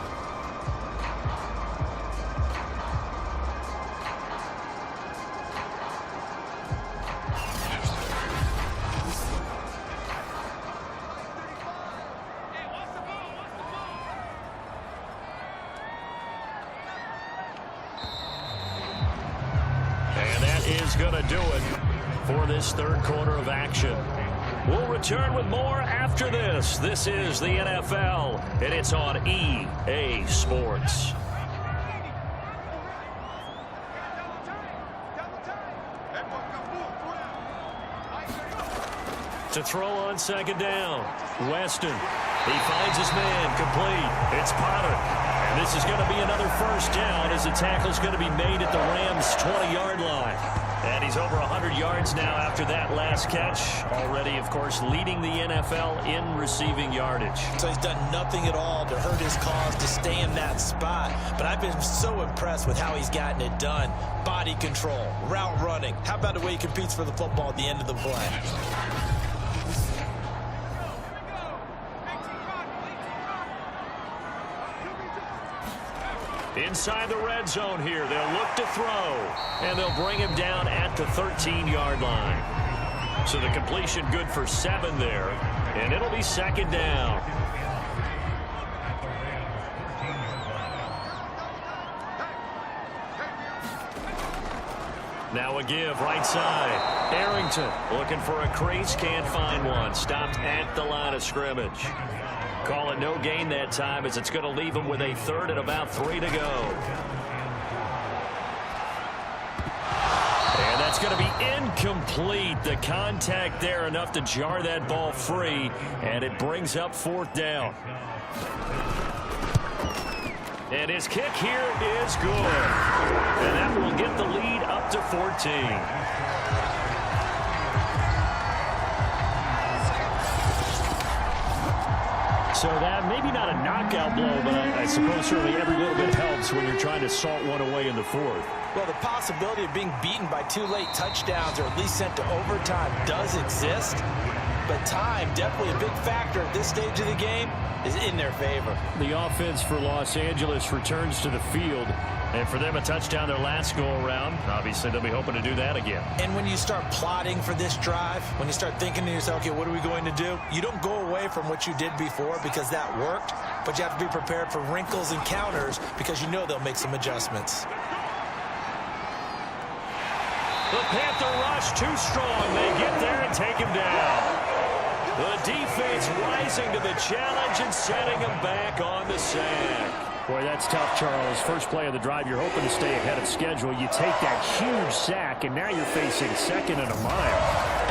Going to do it for this 3rd quarter of action. We'll return with more after this. This is the NFL, and it's on EA Sports. To throw on 2nd down, Weston. He finds his man, complete. It's Potter. And this is going to be another 1st down as the tackle's going to be made at the Rams' 20-yard line. And he's over 100 yards now after that last catch. Already, of course, leading the NFL in receiving yardage. So he's done nothing at all to hurt his cause to stay in that spot. But I've been so impressed with how he's gotten it done. Body control, route running. How about the way he competes for the football at the end of the play? Inside the red zone here. They'll look to throw. And they'll bring him down at the 13-yard line. So the completion good for 7 there, and it'll be second down. Now a give right side. Arrington looking for a crease, can't find one. Stopped at the line of scrimmage. Call it no gain that time as it's going to leave him with a 3rd and about 3 to go. And that's going to be incomplete. The contact there enough to jar that ball free, and it brings up 4th down. And his kick here is good. And that will get the lead up to 14. So that maybe not a knockout blow, but I suppose certainly every little bit helps when you're trying to salt one away in the 4th. Well, the possibility of being beaten by 2 late touchdowns or at least sent to overtime does exist. But time, definitely a big factor at this stage of the game, is in their favor. The offense for Los Angeles returns to the field. And for them, a touchdown their last go-around. Obviously, they'll be hoping to do that again. And when you start plotting for this drive, when you start thinking to yourself, okay, what are we going to do? You don't go away from what you did before because that worked, but you have to be prepared for wrinkles and counters because you know they'll make some adjustments. The Panther rush too strong. They get there and take him down. The defense rising to the challenge and setting him back on the sack. Boy, that's tough, Charles. First play of the drive, you're hoping to stay ahead of schedule. You take that huge sack, and now you're facing 2nd and a mile.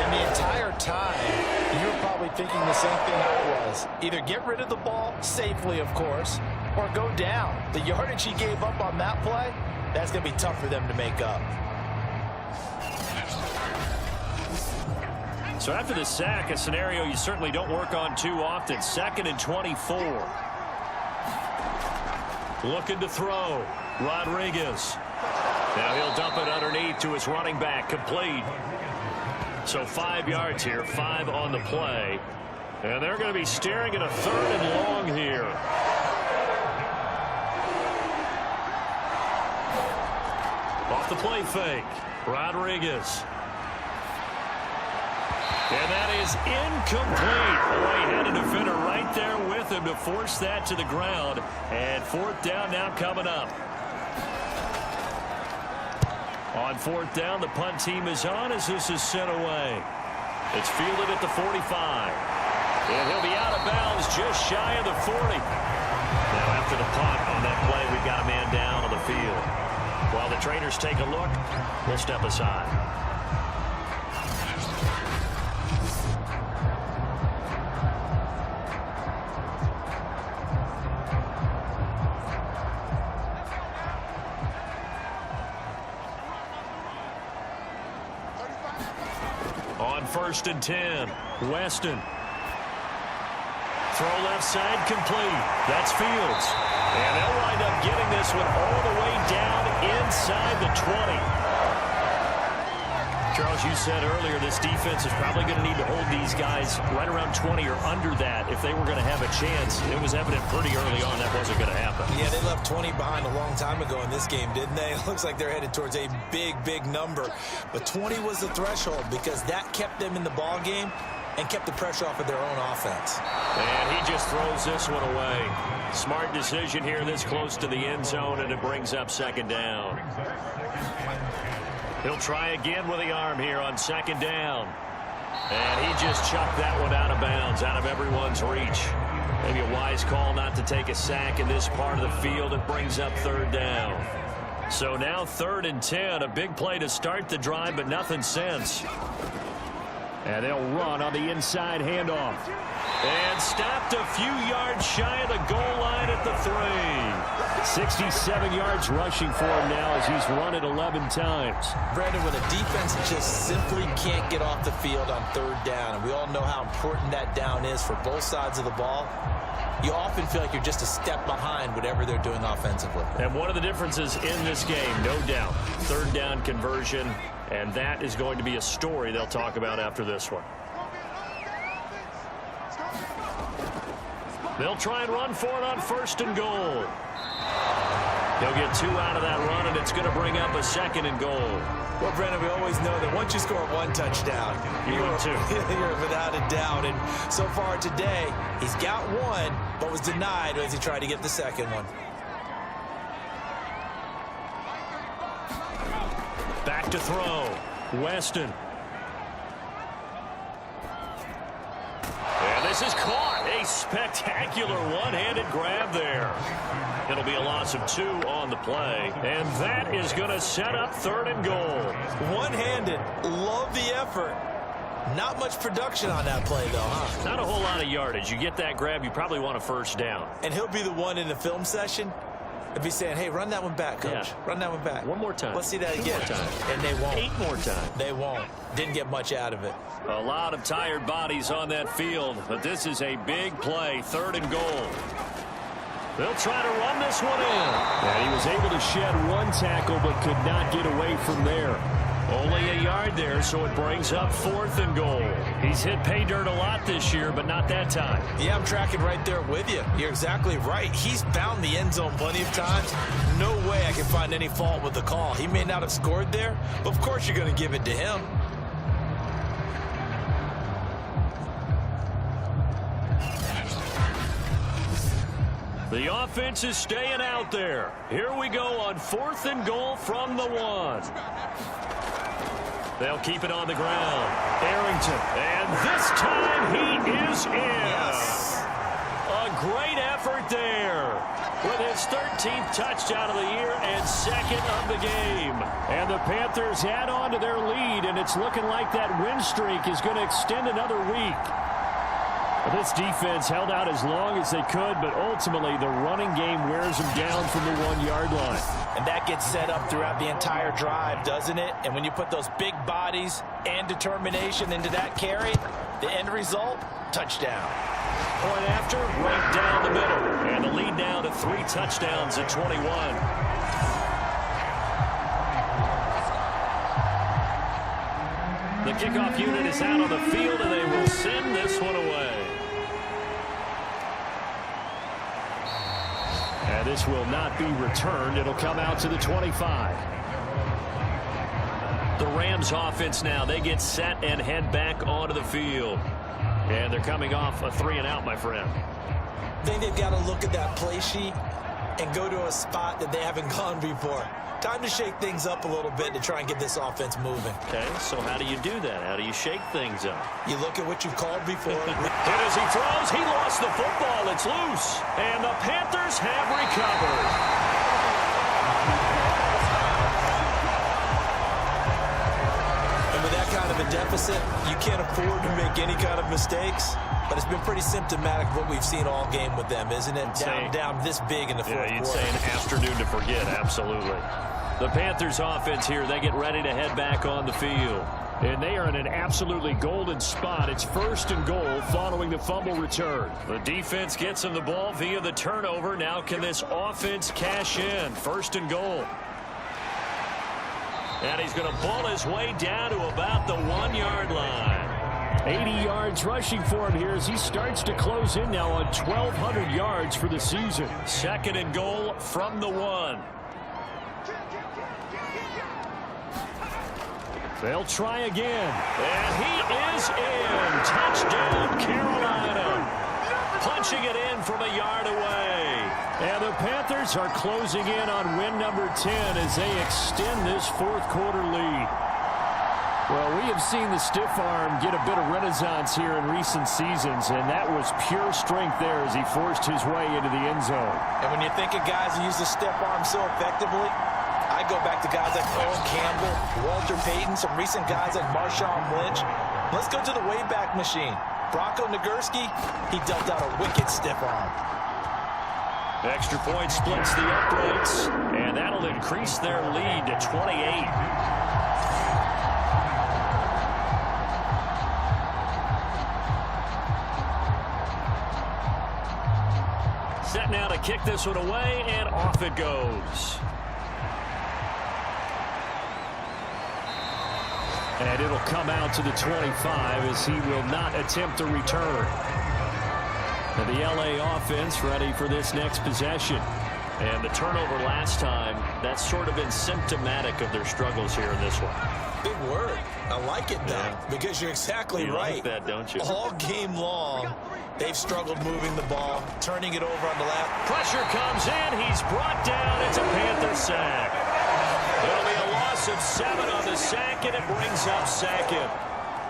And the entire time, you're probably thinking the same thing I was. Either get rid of the ball, safely, of course, or go down. The yardage he gave up on that play, that's going to be tough for them to make up. So after the sack, a scenario you certainly don't work on too often. 2nd and 24. Looking to throw. Rodriguez. Now he'll dump it underneath to his running back. Complete. So 5 yards here. 5 on the play. And they're going to be staring at a 3rd and long here. Off the play fake. Rodriguez. And that is incomplete. Boy, he had a defender right there with him to force that to the ground. And 4th down now coming up. On 4th down, the punt team is on as this is sent away. It's fielded at the 45. And he'll be out of bounds just shy of the 40. Now after the punt on that play, we've got a man down on the field. While the trainers take a look, we'll step aside. On 1st and 10, Weston. Throw left side, complete. That's Fields. And they'll wind up getting this one all the way down inside the 20. Charles, you said earlier this defense is probably going to need to hold these guys right around 20 or under that if they were going to have a chance. It was evident pretty early on that wasn't going to happen. Yeah, they left 20 behind a long time ago in this game, didn't they? It looks like they're headed towards a big, big number. But 20 was the threshold because that kept them in the ball game and kept the pressure off of their own offense. And he just throws this one away. Smart decision here this close to the end zone, and it brings up 2nd down. He'll try again with the arm here on 2nd down. And he just chucked that one out of bounds, out of everyone's reach. Maybe a wise call not to take a sack in this part of the field. It brings up 3rd down. So now 3rd and 10, a big play to start the drive, but nothing since. And they'll run on the inside handoff. And stopped a few yards shy of the goal line at the 3. 67 yards rushing for him now as he's run it 11 times. Brandon, when a defense just simply can't get off the field on 3rd down, and we all know how important that down is for both sides of the ball, you often feel like you're just a step behind whatever they're doing offensively. And one of the differences in this game, no doubt, 3rd down conversion, and that is going to be a story they'll talk about after this one. They'll try and run for it on 1st and goal. He'll get 2 out of that run, and it's going to bring up a 2nd and goal. Well, Brandon, we always know that once you score 1 touchdown, you're 2. You're without a doubt. And so far today, he's got 1, but was denied as he tried to get the 2nd one. Back to throw. Weston. And this is caught. A spectacular one-handed grab there. It'll be a loss of 2 on the play. And that is going to set up 3rd and goal. One-handed. Love the effort. Not much production on that play, though, huh? Not a whole lot of yardage. You get that grab, you probably want a 1st down. And he'll be the one in the film session and be saying, hey, run that one back, coach. Yeah. Run that one back. One more time. Let's see that 2 again. more times. And they won't. 8 more times. They won't. Didn't get much out of it. A lot of tired bodies on that field, but this is a big play. 3rd and goal. They'll try to run this one in. And he was able to shed 1 tackle, but could not get away from there. Only a yard there, so it brings up 4th and goal. He's hit pay dirt a lot this year, but not that time. Yeah, I'm tracking right there with you. You're exactly right. He's found the end zone plenty of times. No way I can find any fault with the call. He may not have scored there, but of course you're going to give it to him. The offense is staying out there. Here we go on 4th and goal from the 1. They'll keep it on the ground. Arrington. And this time he is in. Yes. A great effort there. With his 13th touchdown of the year and 2nd of the game. And the Panthers add on to their lead, and it's looking like that win streak is going to extend another week. This defense held out as long as they could, but ultimately the running game wears them down from the 1-yard line. And that gets set up throughout the entire drive, doesn't it? And when you put those big bodies and determination into that carry, the end result, touchdown. Point after, right down the middle. And the lead down to 3 touchdowns at 21. The kickoff unit is out on the field, and they will send this one away. And this will not be returned. It'll come out to the 25. The Rams offense now, they get set and head back onto the field. And they're coming off a 3-and-out, my friend. I think they've got to look at that play sheet and go to a spot that they haven't gone before. Time to shake things up a little bit to try and get this offense moving. Okay, so how do you do that? How do you shake things up? You look at what you've called before. And as he throws, he lost the football. It's loose. And the Panthers have recovered. And with that kind of a deficit, you can't afford to make any kind of mistakes. But it's been pretty symptomatic of what we've seen all game with them, isn't it? Down this big in the fourth quarter. Yeah, you'd say an afternoon to forget, absolutely. The Panthers offense here, they get ready to head back on the field. And they are in an absolutely golden spot. It's 1st and goal following the fumble return. The defense gets him the ball via the turnover. Now can this offense cash in? 1st and goal. And he's going to ball his way down to about the 1-yard line. 80 yards rushing for him here as he starts to close in now on 1,200 yards for the season. 2nd and goal from the 1. They'll try again. And he is in. Touchdown, Carolina. Punching it in from a yard away. And the Panthers are closing in on win number 10 as they extend this 4th quarter lead. Well, we have seen the stiff arm get a bit of renaissance here in recent seasons, and that was pure strength there as he forced his way into the end zone. And when you think of guys who use the stiff arm so effectively, I go back to guys like Earl Campbell, Walter Payton, some recent guys like Marshawn Lynch. Let's go to the Wayback Machine. Bronco Nagurski, he dealt out a wicked stiff arm. Extra point splits the uprights, and that'll increase their lead to 28. Set now to kick this one away, and off it goes. And it'll come out to the 25 as he will not attempt a return. And the LA offense ready for this next possession. And the turnover last time, that's sort of been symptomatic of their struggles here in this one. Big word. I like it, though, because you're exactly right. You like that, don't you? All game long, they've struggled moving the ball, turning it over on the left. Pressure comes in. He's brought down. It's a Panther sack. It'll be a loss of 7 on the sack, and it brings up second.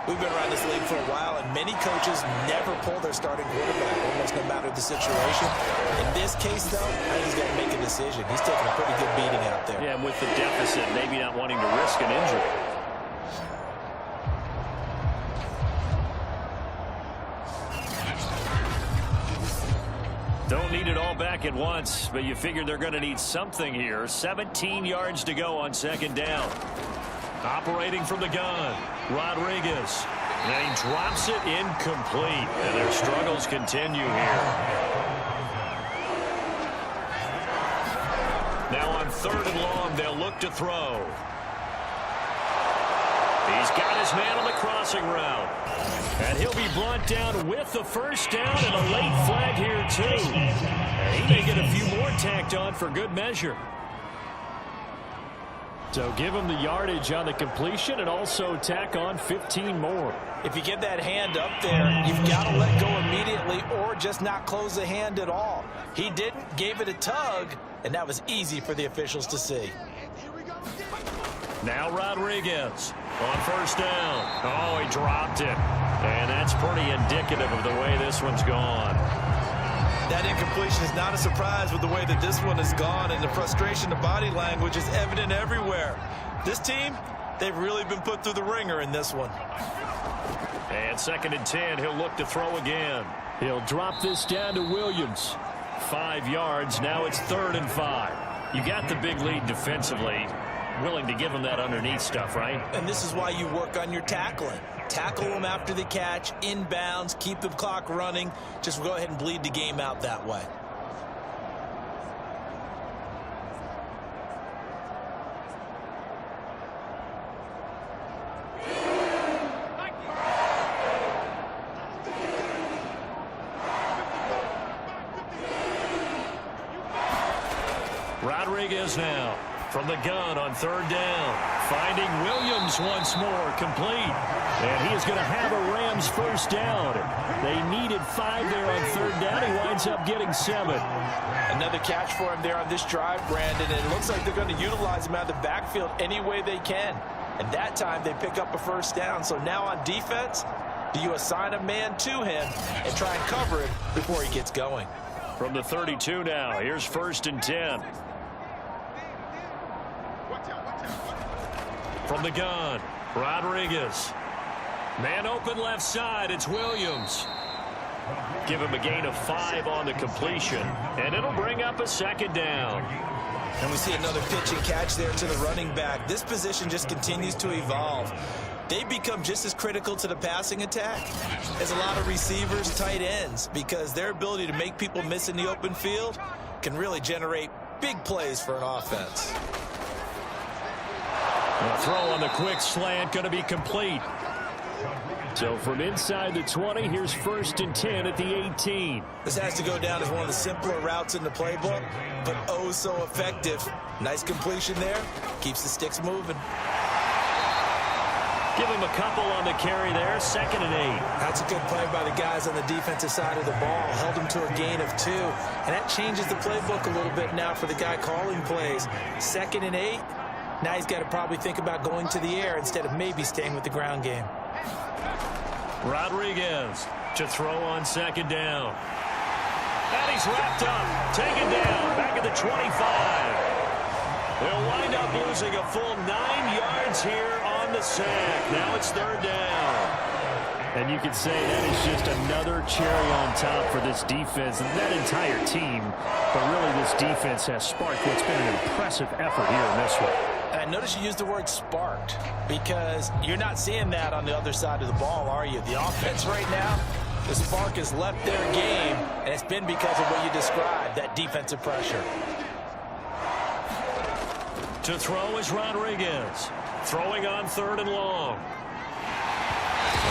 We've been around this league for a while, and many coaches never pull their starting quarterback, almost no matter the situation. In this case, though, I think he's got to make a decision. He's taking a pretty good beating out there. Yeah, and with the deficit, maybe not wanting to risk an injury. Don't need it all back at once, but you figure they're going to need something here. 17 yards to go on second down. Operating from the gun, Rodriguez. And he drops it incomplete. And their struggles continue here. Now on 3rd and long, they'll look to throw. He's got his man on the crossing route. And he'll be brought down with the first down and a late flag here, too. And he may get a few more tacked on for good measure. So give him the yardage on the completion and also tack on 15 more. If you get that hand up there, you've got to let go immediately or just not close the hand at all. He didn't, gave it a tug, and that was easy for the officials to see. Now Rodriguez on first down. Oh, he dropped it. And that's pretty indicative of the way this one's gone. That incompletion is not a surprise with the way that this one has gone, and the frustration, the body language is evident everywhere. This team, they've really been put through the ringer in this one. And 2nd and 10, he'll look to throw again. He'll drop this down to Williams. 5 yards, now it's 3rd and 5. You got the big lead defensively. Willing to give him that underneath stuff, right? And this is why you work on your tackling. Tackle them after the catch, inbounds, keep the clock running. Just go ahead and bleed the game out that way. Rodriguez now from the gun on 3rd down. Finding Williams once more, complete. And he is going to have a Rams first down. They needed 5 there on 3rd down. He winds up getting 7. Another catch for him there on this drive, Brandon, and it looks like they're going to utilize him out of the backfield any way they can. And that time they pick up a first down. So now on defense, do you assign a man to him and try and cover him before he gets going? From the 32 now, here's 1st and 10. From the gun, Rodriguez. Man open left side, it's Williams. Give him a gain of 5 on the completion, and it'll bring up a 2nd down. And we see another pitch and catch there to the running back. This position just continues to evolve. They become just as critical to the passing attack as a lot of receivers, tight ends, because their ability to make people miss in the open field can really generate big plays for an offense. A throw on the quick slant, going to be complete. So from inside the 20, here's 1st and 10 at the 18. This has to go down as one of the simpler routes in the playbook, but oh so effective. Nice completion there. Keeps the sticks moving. Give him a couple on the carry there. 2nd and 8. That's a good play by the guys on the defensive side of the ball. Held him to a gain of 2. And that changes the playbook a little bit now for the guy calling plays. 2nd and 8. Now he's got to probably think about going to the air instead of maybe staying with the ground game. Rodriguez to throw on 2nd down. And he's wrapped up. Taken down. Back at the 25. They'll wind up losing a full 9 yards here on the sack. Now it's 3rd down. And you could say that is just another cherry on top for this defense and that entire team. But really, this defense has sparked what's been an impressive effort here in this one. And I notice you used the word sparked because you're not seeing that on the other side of the ball, are you? The offense right now, the spark has left their game, and it's been because of what you described, that defensive pressure. To throw is Rodriguez. Throwing on 3rd and long.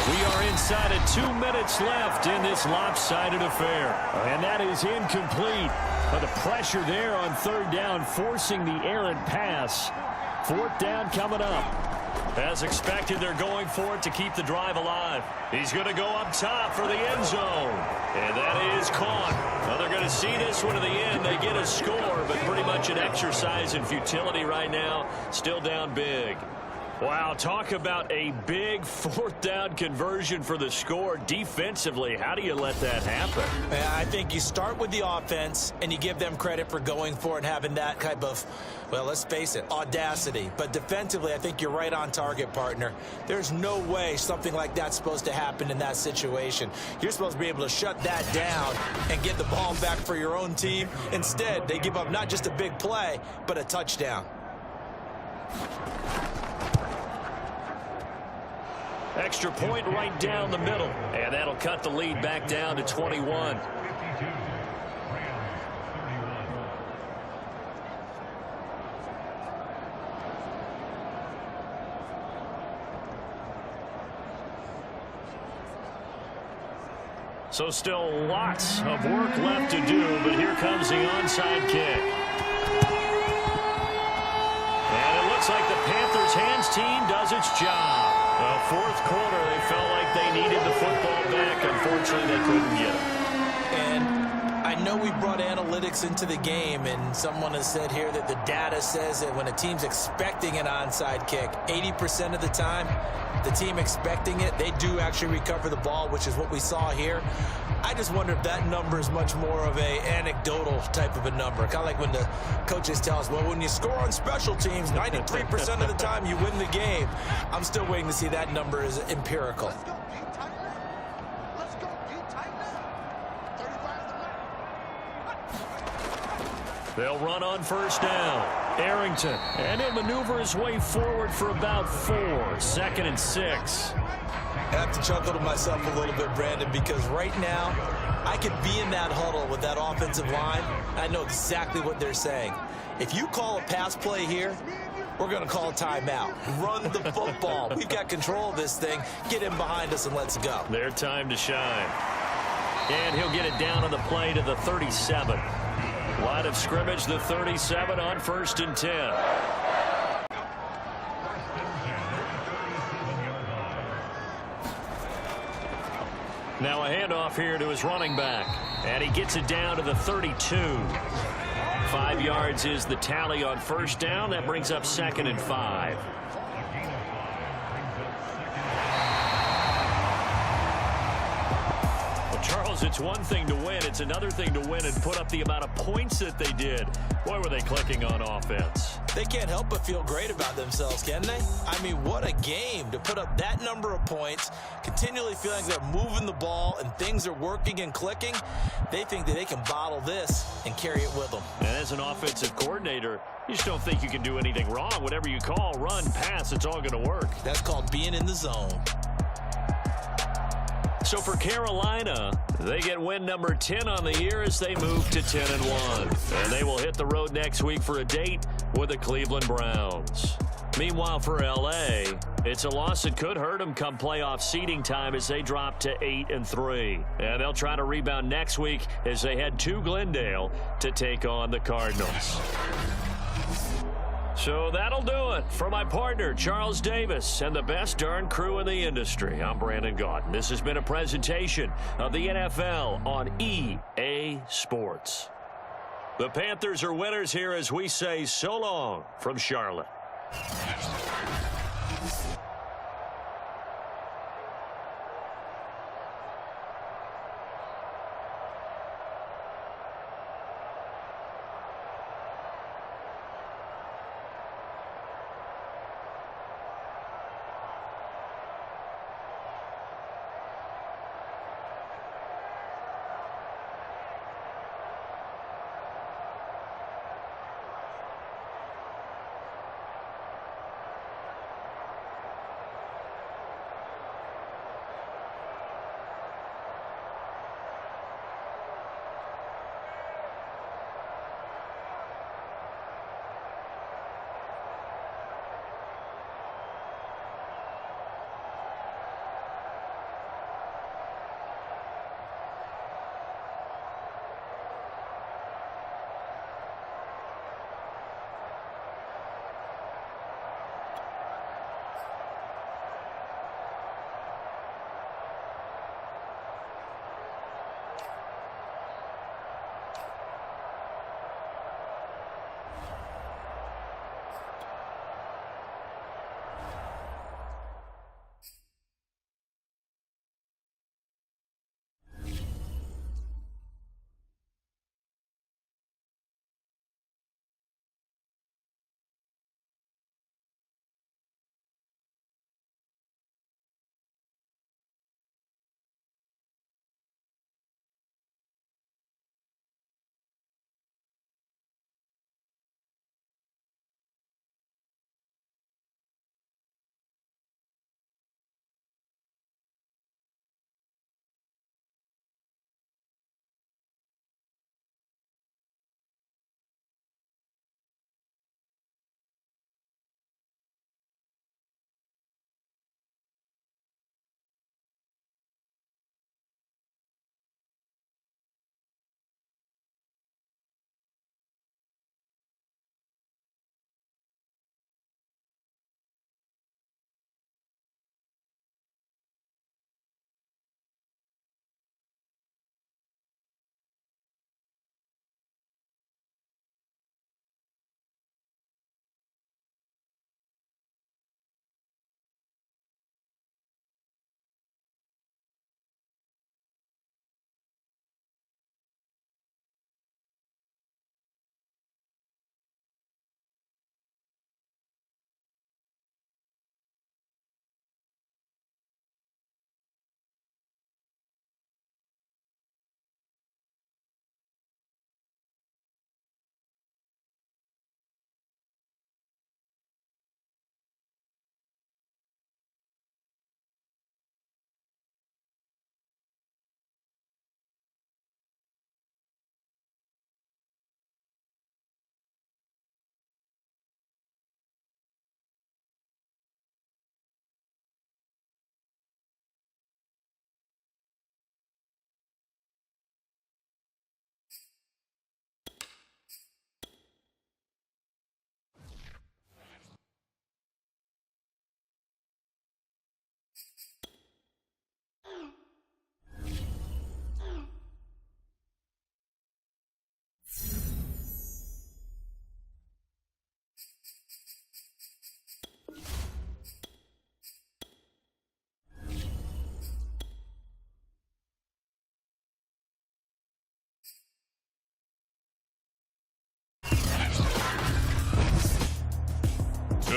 We are inside of 2 minutes left in this lopsided affair. And that is incomplete. But the pressure there on third down, forcing the errant pass. Fourth down coming up. As expected, they're going for it to keep the drive alive. He's going to go up top for the end zone. And that is caught. Well, they're going to see this one to the end. They get a score, but pretty much an exercise in futility right now. Still down big. Wow, talk about a big fourth down conversion for the score. Defensively, how do you let that happen? I think you start with the offense and you give them credit for going for it and having that type of, well, let's face it, audacity. But defensively, I think you're right on target, partner. There's no way something like that's supposed to happen in that situation. You're supposed to be able to shut that down and get the ball back for your own team. Instead, they give up not just a big play, but a touchdown. Extra point right down the middle. And that'll cut the lead back down to 21. So still lots of work left to do, but here comes the onside kick. And it looks like the Panthers' hands team does its job. Fourth quarter, they felt like they needed the football back. Unfortunately, they couldn't get it. And I know we brought analytics into the game, and someone has said here that the data says that when a team's expecting an onside kick, 80% of the time, the team expecting it, they do actually recover the ball, which is what we saw here. I just wonder if that number is much more of a anecdotal type of a number. Kind of like when the coaches tell us, well, when you score on special teams, 93% of the time you win the game. I'm still waiting to see that number is empirical. They'll run on first down. Arrington, and he'll maneuver his way forward for about 4. 2nd and 6. I have to chuckle to myself a little bit, Brandon, because right now I could be in that huddle with that offensive line. I know exactly what they're saying. If you call a pass play here, we're going to call a timeout. Run the football. We've got control of this thing. Get in behind us and let's go. Their time to shine. And he'll get it down on the play to the 37. Line of scrimmage, the 37 on 1st and 10. Now a handoff here to his running back. And he gets it down to the 32. 5 yards is the tally on first down. That brings up 2nd and 5. Charles, it's one thing to win. It's another thing to win and put up the amount of points that they did. Boy, were they clicking on offense. They can't help but feel great about themselves, can they? I mean, what a game to put up that number of points, continually feeling they're moving the ball and things are working and clicking. They think that they can bottle this and carry it with them. And as an offensive coordinator, you just don't think you can do anything wrong. Whatever you call, run, pass, it's all going to work. That's called being in the zone. So for Carolina, they get win number 10 on the year as they move to 10-1. And they will hit the road next week for a date with the Cleveland Browns. Meanwhile, for L.A., it's a loss that could hurt them come playoff seeding time as they drop to 8-3. And they'll try to rebound next week as they head to Glendale to take on the Cardinals. So that'll do it for my partner, Charles Davis, and the best darn crew in the industry. I'm Brandon Gaudin. This has been a presentation of the NFL on EA Sports. The Panthers are winners here as we say so long from Charlotte.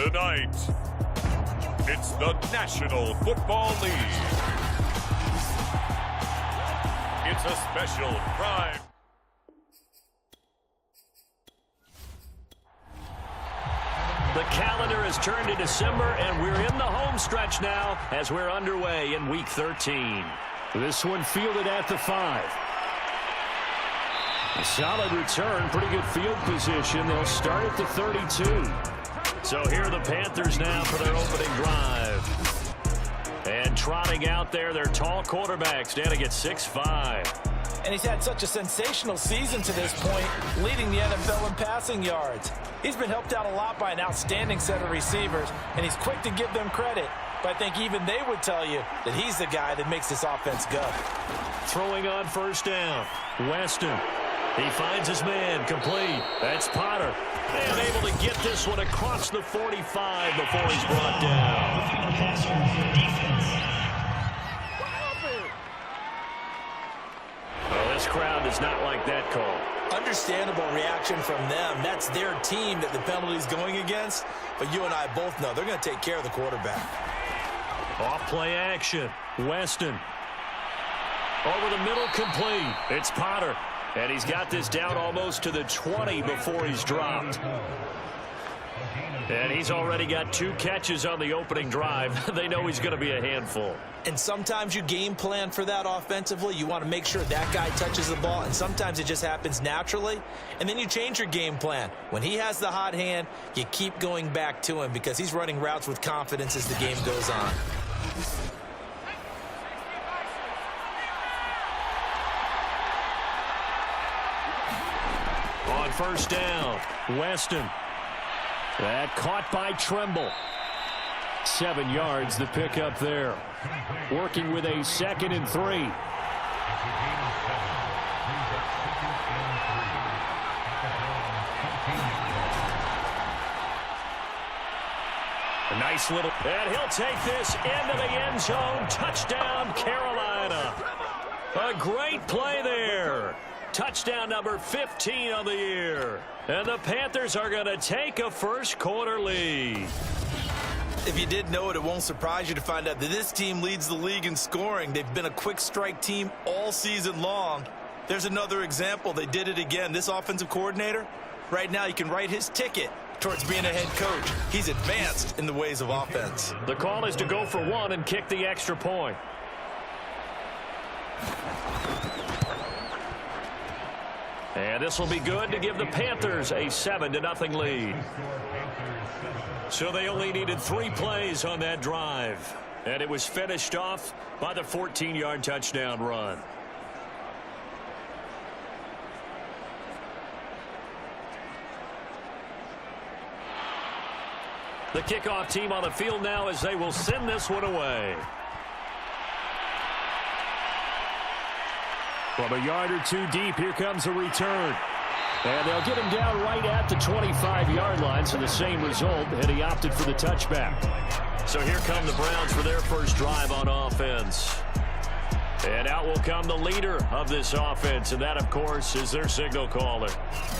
Tonight, it's the National Football League. It's a special prime. The calendar has turned to December, and we're in the home stretch now as we're underway in Week 13. This one fielded at the 5. A solid return, pretty good field position. They'll start at the 32. So here are the Panthers now for their opening drive. And trotting out there, their tall quarterback standing at 6'5". And he's had such a sensational season to this point, leading the NFL in passing yards. He's been helped out a lot by an outstanding set of receivers, and he's quick to give them credit. But I think even they would tell you that he's the guy that makes this offense go. Throwing on first down, Weston. He finds his man, complete. That's Potter. And able to get this one across the 45 before he's brought down. Well, this crowd does not like that call. Understandable reaction from them. That's their team that the penalty's going against. But you and I both know they're going to take care of the quarterback. Off play action. Weston. Over the middle, complete. It's Potter. And he's got this down almost to the 20 before he's dropped. And he's already got 2 catches on the opening drive. They know he's going to be a handful. And sometimes you game plan for that offensively. You want to make sure that guy touches the ball, and sometimes it just happens naturally. And then you change your game plan. When he has the hot hand, you keep going back to him because he's running routes with confidence as the game goes on. On first down, Weston. That caught by Tremble. 7 yards the pickup there. Working with a 2nd and 3. A nice little, and he'll take this into the end zone. Touchdown, Carolina. A great play there. Touchdown number 15 on the year. And the Panthers are going to take a first quarter lead. If you did know it, it won't surprise you to find out that this team leads the league in scoring. They've been a quick strike team all season long. There's another example. They did it again. This offensive coordinator, right now you can write his ticket towards being a head coach. He's advanced in the ways of offense. The call is to go for 1 and kick the extra point. And this will be good to give the Panthers a 7-0 lead. So they only needed 3 plays on that drive. And it was finished off by the 14-yard touchdown run. The kickoff team on the field now as they will send this one away. From a yard or 2 deep, here comes a return. And they'll get him down right at the 25-yard line, so the same result, and he opted for the touchback. So here come the Browns for their first drive on offense. And out will come the leader of this offense, and that, of course, is their signal caller.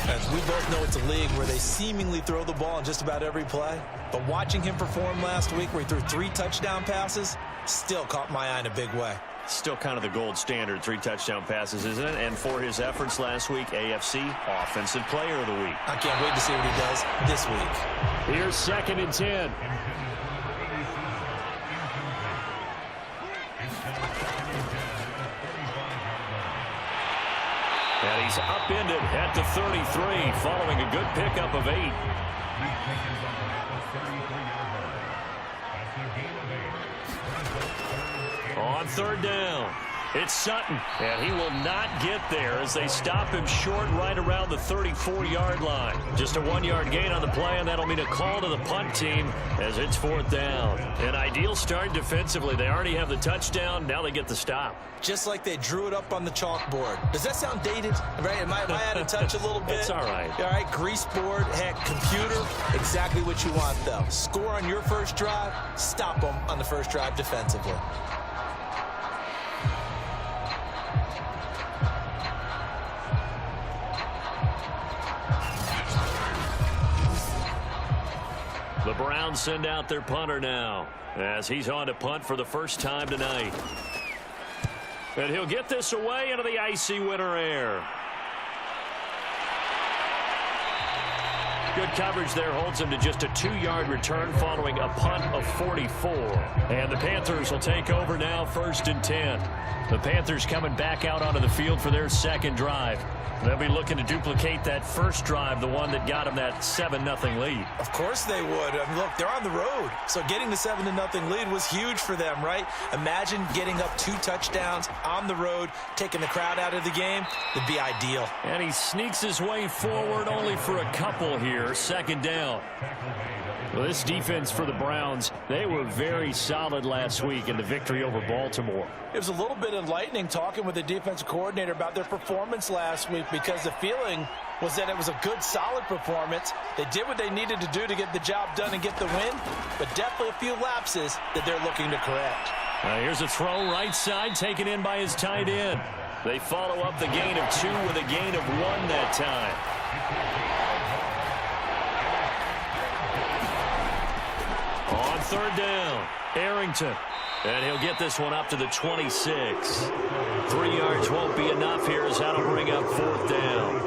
As we both know, it's a league where they seemingly throw the ball in just about every play. But watching him perform last week where he threw 3 touchdown passes still caught my eye in a big way. Still kind of the gold standard, 3 touchdown passes, isn't it? And for his efforts last week, AFC Offensive Player of the Week. I can't wait to see what he does this week. Here's 2nd and 10. And he's upended at the 33 following a good pickup of 8. On 3rd down, it's Sutton, and he will not get there as they stop him short right around the 34-yard line. Just a 1-yard gain on the play, and that'll mean a call to the punt team as it's 4th down. An ideal start defensively. They already have the touchdown. Now they get the stop. Just like they drew it up on the chalkboard. Does that sound dated? Right? Am I out of touch a little bit? It's all right. All right, grease board, heck, computer, exactly what you want, though. Score on your first drive, stop them on the first drive defensively. The Browns send out their punter now as he's on to punt for the first time tonight. And he'll get this away into the icy winter air. Good coverage there holds him to just a 2-yard return following a punt of 44. And the Panthers will take over now, 1st and 10. The Panthers coming back out onto the field for their second drive. They'll be looking to duplicate that first drive, the one that got them that 7-0 lead. Of course they would. I mean, look, they're on the road. So getting the 7-0 lead was huge for them, right? Imagine getting up 2 touchdowns on the road, taking the crowd out of the game. It'd be ideal. And he sneaks his way forward only for a couple here. 2nd down. Well, this defense for the Browns, they were very solid last week in the victory over Baltimore. It was a little bit enlightening talking with the defensive coordinator about their performance last week, because the feeling was that it was a good, solid performance. They did what they needed to do to get the job done and get the win, but definitely a few lapses that they're looking to correct. Here's a throw right side taken in by his tight end. They follow up the gain of 2 with a gain of 1 that time. On 3rd down, Arrington. And he'll get this one up to the 26. 3 yards won't be enough here as that'll bring up 4th down.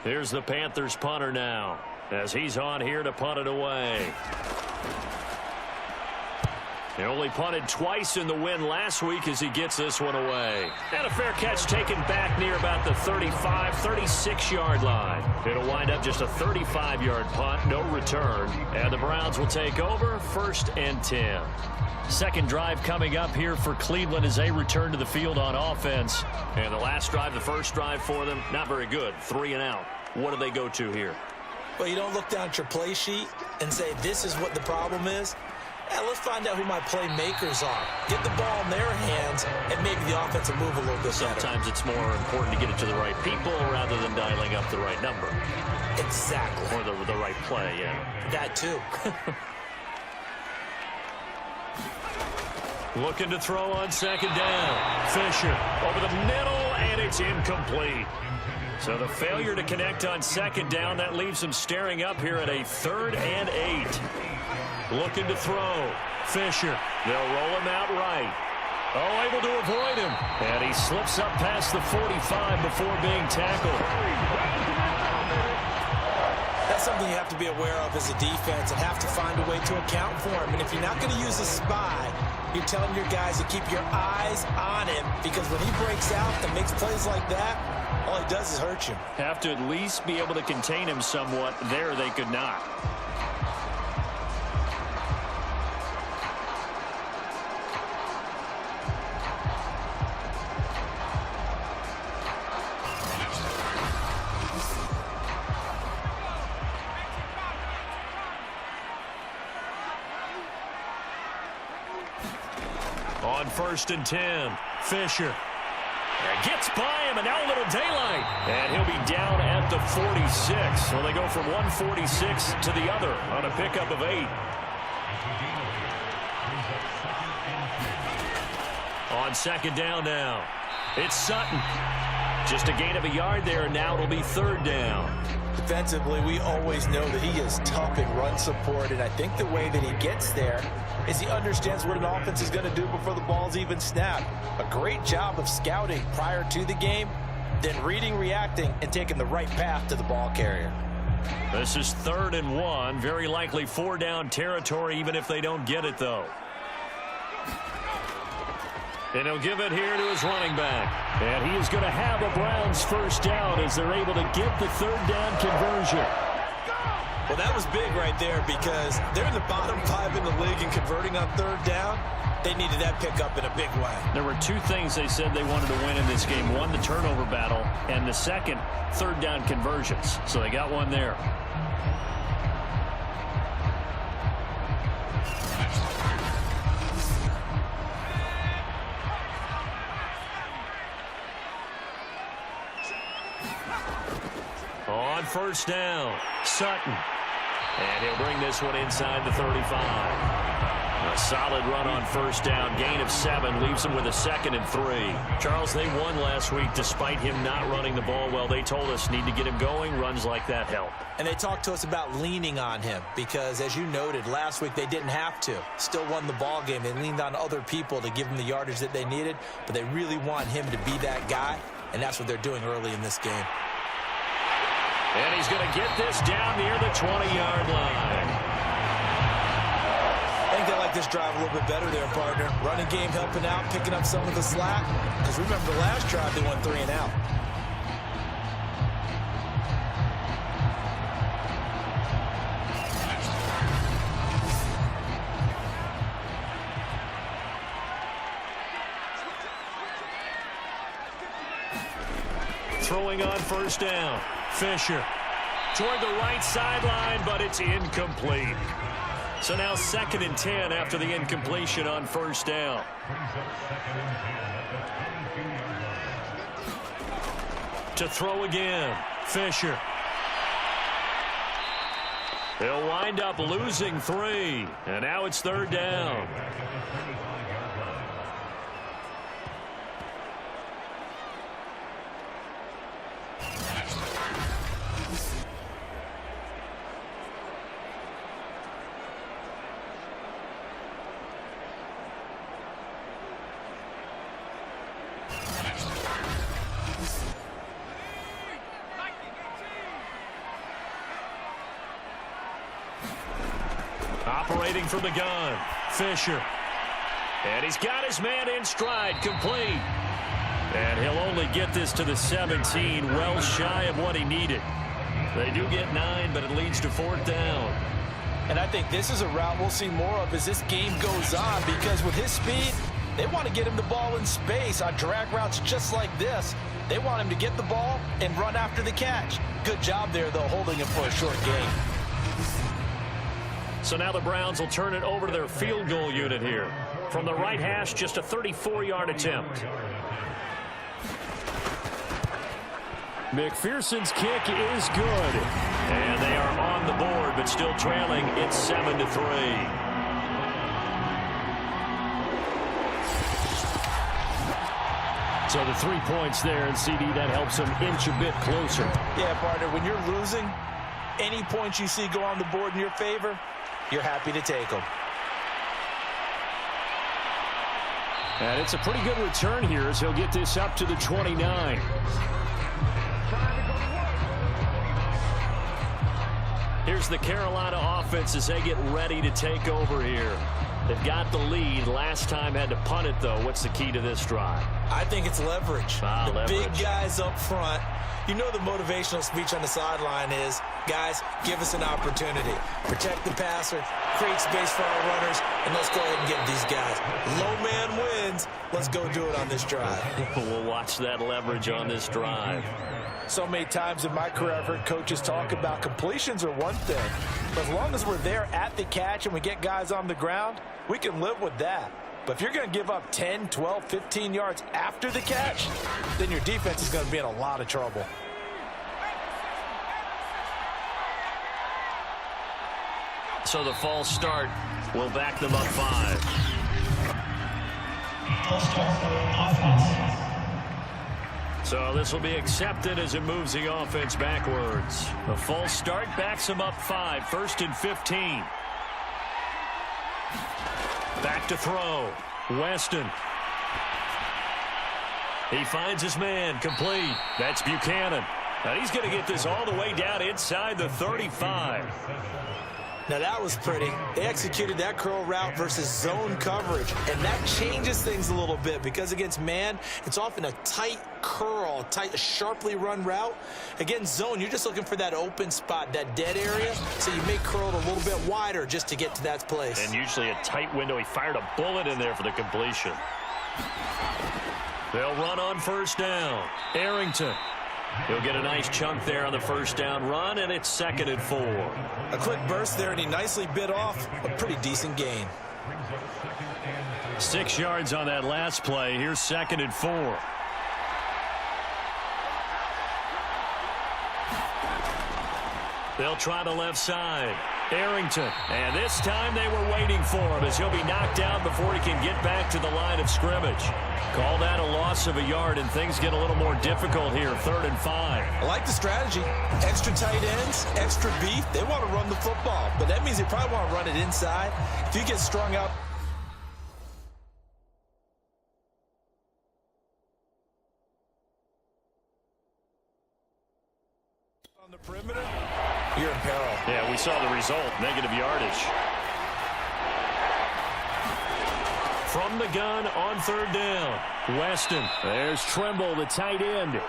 Here's the Panthers punter now as he's on here to punt it away. He only punted twice in the win last week as he gets this one away. And a fair catch taken back near about the 35, 36-yard line. It'll wind up just a 35-yard punt, no return. And the Browns will take over, 1st and 10. Second drive coming up here for Cleveland as they return to the field on offense. And the last drive, the first drive for them, not very good. 3 and out. What do they go to here? Well, you don't look down at your play sheet and say, this is what the problem is. Let's find out who my playmakers are. Get the ball in their hands, and maybe the offense will move a little bit better. Sometimes it's more important to get it to the right people rather than dialing up the right number. Exactly. Or the right play, yeah. That too. Looking to throw on 2nd down. Fisher over the middle, and it's incomplete. So the failure to connect on 2nd down, that leaves him staring up here at a 3rd and 8. Looking to throw. Fisher. They'll roll him out right. Oh, able to avoid him. And he slips up past the 45 before being tackled. That's something you have to be aware of as a defense and have to find a way to account for him. And if you're not going to use a spy, you're telling your guys to keep your eyes on him, because when he breaks out and makes plays like that, all he does is hurt you. Have to at least be able to contain him somewhat. There they could not. On 1st and 10, Fisher. Gets by him, and now a little daylight. And he'll be down at the 46. So they go from 146 to the other on a pickup of 8. On 2nd down now, it's Sutton. Just a gain of a yard there, and now it'll be 3rd down. Defensively, we always know that he is tough in run support, and I think the way that he gets there is he understands what an offense is going to do before the ball's even snapped. A great job of scouting prior to the game, then reading, reacting, and taking the right path to the ball carrier. This is 3rd and 1. Very likely 4-down territory, even if they don't get it, though. And he'll give it here to his running back. And he is going to have a Browns first down as they're able to get the 3rd down conversion. Well, that was big right there, because they're in the bottom 5 in the league in converting on 3rd down. They needed that pickup in a big way. There were 2 things they said they wanted to win in this game. One, the turnover battle, and the second, 3rd down conversions. So they got one there. On 1st down, Sutton. And he'll bring this one inside the 35. A solid run on first down. Gain of 7 leaves them with a 2nd and 3. Charles, they won last week despite him not running the ball well. They told us need to get him going. Runs like that help. And they talked to us about leaning on him because, as you noted, last week they didn't have to. Still won the ball game. They leaned on other people to give them the yardage that they needed, but they really want him to be that guy, and that's what they're doing early in this game. And he's going to get this down near the 20-yard line. I think they like this drive a little bit better there, partner. Running game helping out, picking up some of the slack. Because remember, the last drive they won 3 and out. Throwing on first down. Fisher toward the right sideline, but it's incomplete. So now 2nd and 10 after the incompletion on first down. To throw again. Fisher. He'll wind up losing 3. And now it's 3rd down. Operating from the gun, Fisher. And he's got his man in stride, complete. And he'll only get this to the 17, well shy of what he needed. They do get 9, but it leads to 4th down. And I think this is a route we'll see more of as this game goes on, because with his speed, they want to get him the ball in space on drag routes just like this. They want him to get the ball and run after the catch. Good job there, though, holding him for a short gain. So now the Browns will turn it over to their field goal unit here. From the right hash, just a 34-yard attempt. McPherson's kick is good. And they are on the board, but still trailing. It's 7-3. So the 3 points there, and CD, that helps them inch a bit closer. Yeah, partner, when you're losing, any points you see go on the board in your favor, you're happy to take them. And it's a pretty good return here as he'll get this up to the 29. Here's the Carolina offense as they get ready to take over here. They've got the lead. Last time had to punt it, though. What's the key to this drive? I think it's leverage. Leverage. Big guys up front. You know the motivational speech on the sideline is, guys, give us an opportunity. Protect the passer, create space for our runners, and let's go ahead and get these guys. Low man wins. Let's go do it on this drive. We'll watch that leverage on this drive. So many times in my career, I've heard coaches talk about completions are one thing. But as long as we're there at the catch and we get guys on the ground, we can live with that. But if you're going to give up 10, 12, 15 yards after the catch, then your defense is going to be in a lot of trouble. So the false start will back them up 5. So this will be accepted as it moves the offense backwards. The false start backs them up 5. 1st and 15. Back to throw. Weston. He finds his man. Complete. That's Buchanan. And he's going to get this all the way down inside the 35. Now that was pretty. They executed that curl route versus zone coverage, and that changes things a little bit because against man, it's often a tight curl, sharply run route. Against zone, you're just looking for that open spot, that dead area, so you may curl it a little bit wider just to get to that place. And usually a tight window. He fired a bullet in there for the completion. They'll run on first down. Arrington. He'll get a nice chunk there on the first down run, and it's 2nd and 4. A quick burst there, and he nicely bit off a pretty decent gain. 6 yards on that last play. Here's 2nd and 4. They'll try the left side. Arrington. And this time they were waiting for him as he'll be knocked down before he can get back to the line of scrimmage. Call that a loss of a yard, and things get a little more difficult here. 3rd and 5. I like the strategy. Extra tight ends, extra beef. They want to run the football, but that means they probably want to run it inside. If you get strung out on the perimeter, you're in peril. Yeah, we saw the result. Negative yardage. From the gun on 3rd down. Weston. There's Trimble, the tight end.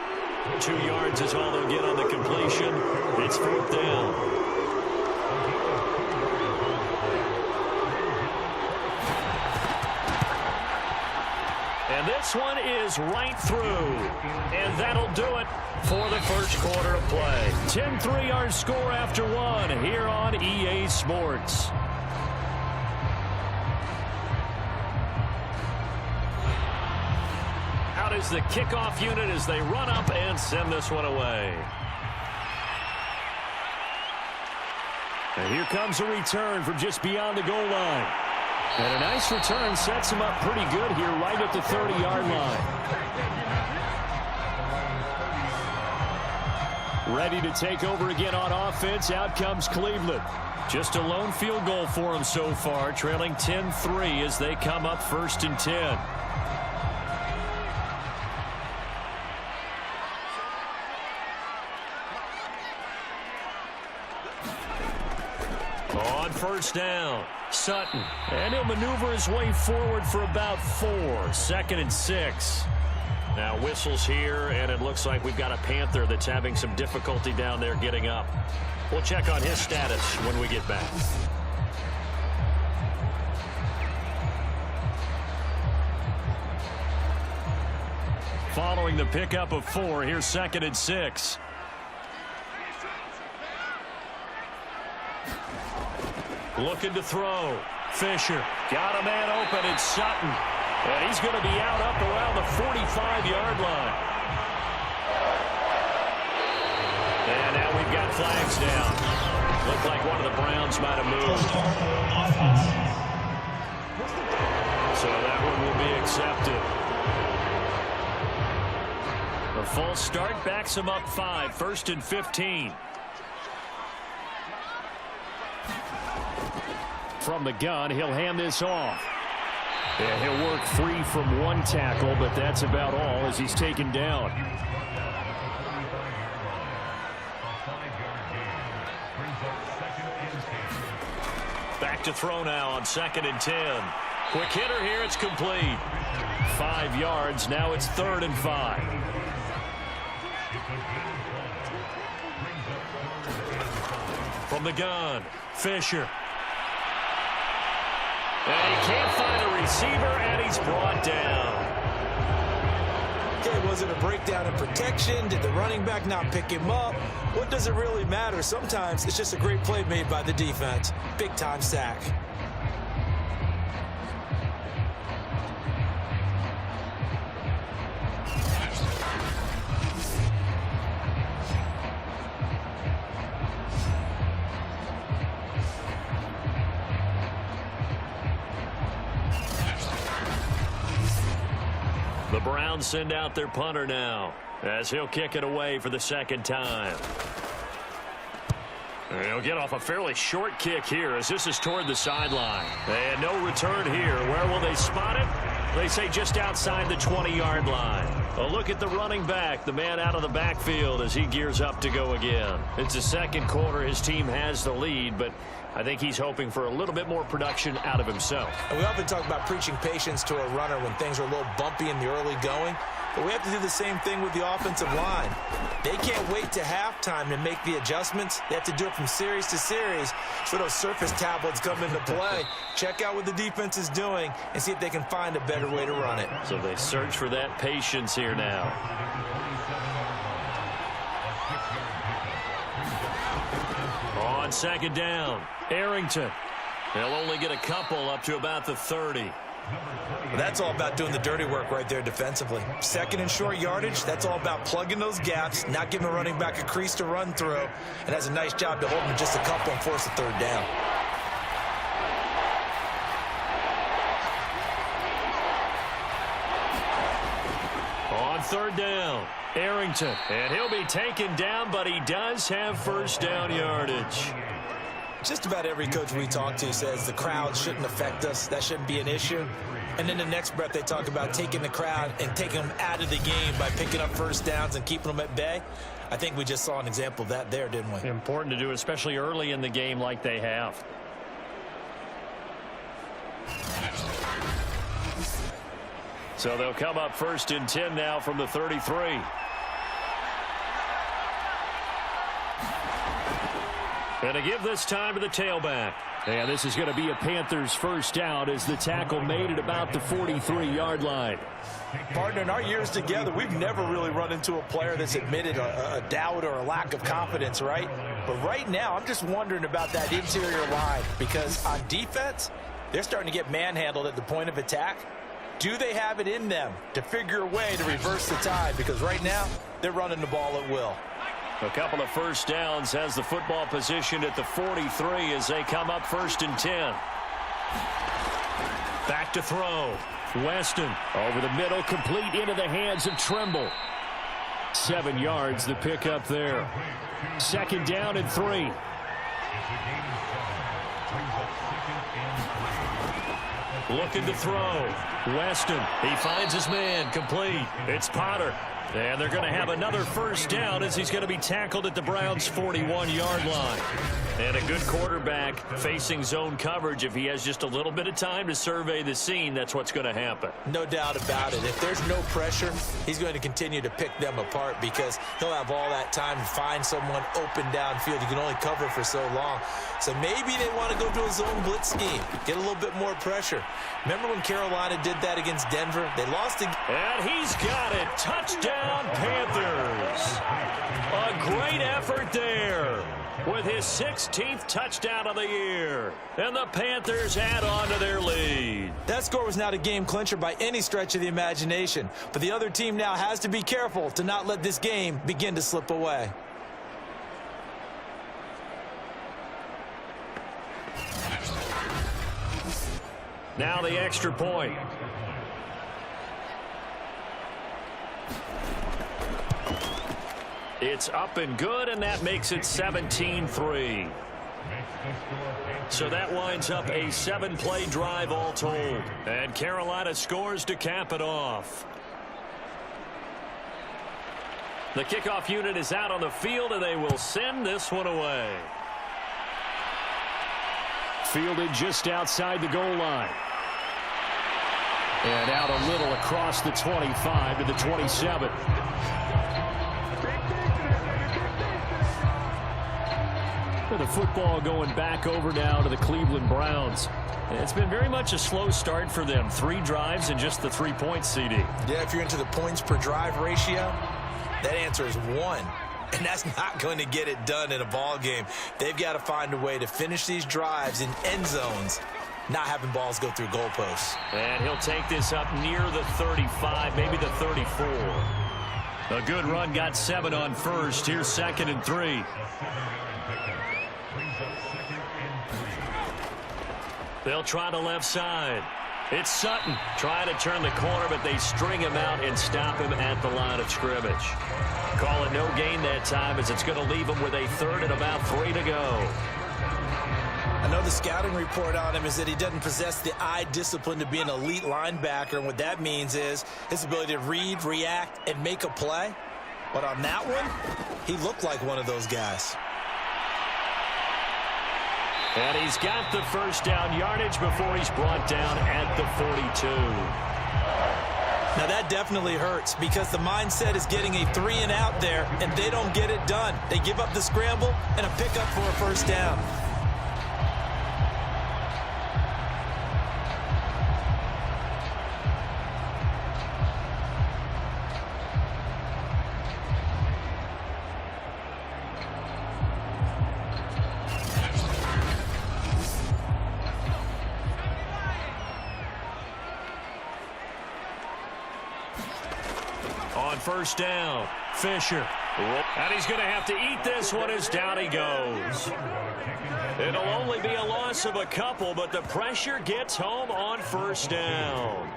2 yards is all they'll get on the completion. It's 4th down. And this one is right through. And that'll do it for the first quarter of play. 10-3 our score after 1 here on EA Sports. Out is the kickoff unit as they run up and send this one away. And here comes a return from just beyond the goal line. And a nice return sets him up pretty good here right at the 30-yard line. Ready to take over again on offense. Out comes Cleveland. Just a lone field goal for him so far, trailing 10-3 as they come up 1st and 10. On 1st down, Sutton. And he'll maneuver his way forward for about 4. 2nd and 6. Now whistles here, and it looks like we've got a Panther that's having some difficulty down there getting up. We'll check on his status when we get back. Following the pickup of 4, here's 2nd and 6. Looking to throw. Fisher got a man open. It's Sutton. And he's going to be out up around the 45-yard line. And now we've got flags down. Looked like one of the Browns might have moved. So that one will be accepted. The false start backs him up 5. 1st and 15. From the gun, he'll hand this off. And he'll work free from 1 tackle, but that's about all as he's taken down. Back to throw now on 2nd and 10. Quick hitter here, it's complete. 5 yards, now it's 3rd and 5. From the gun, Fisher. And he can't find a receiver, and he's brought down. Okay, was it a breakdown in protection? Did the running back not pick him up? What does it really matter? Sometimes it's just a great play made by the defense. Big-time sack. The Browns send out their punter now as he'll kick it away for the 2nd time. And he'll get off a fairly short kick here as this is toward the sideline. And no return here. Where will they spot it? They say just outside the 20-yard line. A look at the running back, the man out of the backfield as he gears up to go again. It's the 2nd quarter. His team has the lead, but I think he's hoping for a little bit more production out of himself. And we often talk about preaching patience to a runner when things are a little bumpy in the early going. But we have to do the same thing with the offensive line. They can't wait to halftime to make the adjustments. They have to do it from series to series so those surface tablets come into play. Check out what the defense is doing and see if they can find a better way to run it. So they search for that patience here now. On 2nd down, Arrington. They'll only get a couple up to about the 30. That's all about doing the dirty work right there defensively. Second and short yardage, that's all about plugging those gaps, not giving a running back a crease to run through, and has a nice job to hold him just a couple and force a third down. On third down, Arrington. And he'll be taken down, but he does have first down yardage. Just about every coach we talk to says the crowd shouldn't affect us. That shouldn't be an issue. And then the next breath they talk about taking the crowd and taking them out of the game by picking up first downs and keeping them at bay. I think we just saw an example of that there, didn't we? Important to do, especially early in the game like they have. So they'll come up first and 10 now from the 33. And to give this time to the tailback. And this is going to be a Panthers first down as the tackle made at about the 43-yard line. Partner, in our years together, we've never really run into a player that's admitted a doubt or a lack of confidence, right? But right now, I'm just wondering about that interior line because on defense, they're starting to get manhandled at the point of attack. Do they have it in them to figure a way to reverse the tide? Because right now, they're running the ball at will. A couple of first downs has the football positioned at the 43 as they come up first and 10. Back to throw. Weston over the middle, complete into the hands of Trimble. 7 yards the pickup there. Second down and 3. Looking to throw. Weston, he finds his man, complete. It's Potter. And they're going to have another first down as he's going to be tackled at the Browns' 41-yard line. And a good quarterback facing zone coverage. If he has just a little bit of time to survey the scene, that's what's going to happen. No doubt about it. If there's no pressure, he's going to continue to pick them apart because he'll have all that time to find someone open downfield. You can only cover for so long. So maybe they want to go to a zone blitz scheme, get a little bit more pressure. Remember when Carolina did that against Denver? They lost again. And he's got it. Touchdown, Panthers. A great effort there with his 16th touchdown of the year. And the Panthers add on to their lead. That score was not a game clincher by any stretch of the imagination. But the other team now has to be careful to not let this game begin to slip away. Now the extra point. It's up and good, and that makes it 17-3. So that winds up a 7-play drive all told. And Carolina scores to cap it off. The kickoff unit is out on the field, and they will send this one away. Fielded just outside the goal line. And out a little across the 25 to the 27. The football going back over now to the Cleveland Browns. It's been very much a slow start for them. 3 drives and just the 3 points, CD. Yeah, if you're into the points per drive ratio, that answer is 1. And that's not going to get it done in a ball game. They've got to find a way to finish these drives in end zones, not having balls go through goalposts. And he'll take this up near the 35, maybe the 34. A good run, got 7 on first. Here's 2nd and 3. They'll try the left side. It's Sutton trying to turn the corner, but they string him out and stop him at the line of scrimmage. Call it no gain that time as it's going to leave him with a 3rd and about 3 to go. I know the scouting report on him is that he doesn't possess the eye discipline to be an elite linebacker, and what that means is his ability to read, react, and make a play. But on that one, he looked like one of those guys. And he's got the first down yardage before he's brought down at the 42. Now that definitely hurts because the mindset is getting a 3-and-out there, and they don't get it done. They give up the scramble and a pickup for a first down. on first down. Fisher. And he's going to have to eat this one as down he goes. It'll only be a loss of a couple, but the pressure gets home on first down.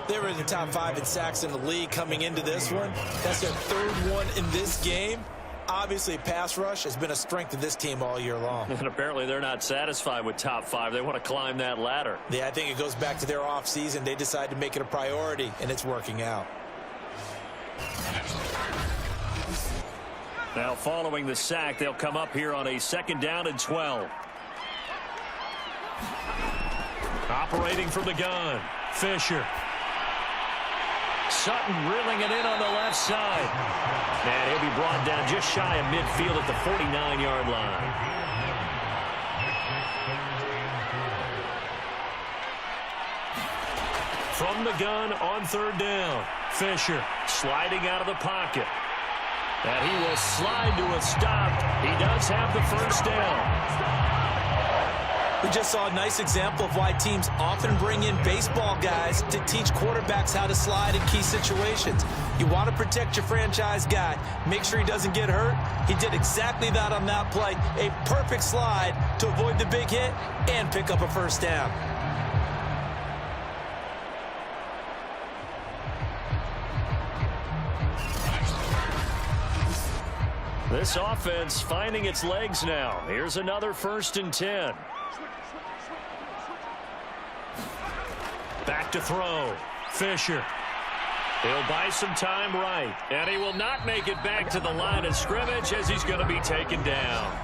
They were in the top 5 in sacks in the league coming into this one. That's their 3rd one in this game. Obviously, pass rush has been a strength of this team all year long. And apparently they're not satisfied with top 5. They want to climb that ladder. Yeah, I think it goes back to their offseason. They decided to make it a priority, and it's working out. Now, following the sack, they'll come up here on a 2nd down and 12. Operating from the gun, Fisher. Sutton reeling it in on the left side. And he'll be brought down just shy of midfield at the 49-yard line. From the gun on 3rd down, Fisher sliding out of the pocket. And he will slide to a stop. He does have the first down. We just saw a nice example of why teams often bring in baseball guys to teach quarterbacks how to slide in key situations. You want to protect your franchise guy. Make sure he doesn't get hurt. He did exactly that on that play. A perfect slide to avoid the big hit and pick up a first down. This offense finding its legs now. Here's another 1st and 10. Back to throw. Fisher. He'll buy some time right. And he will not make it back to the line of scrimmage as he's going to be taken down.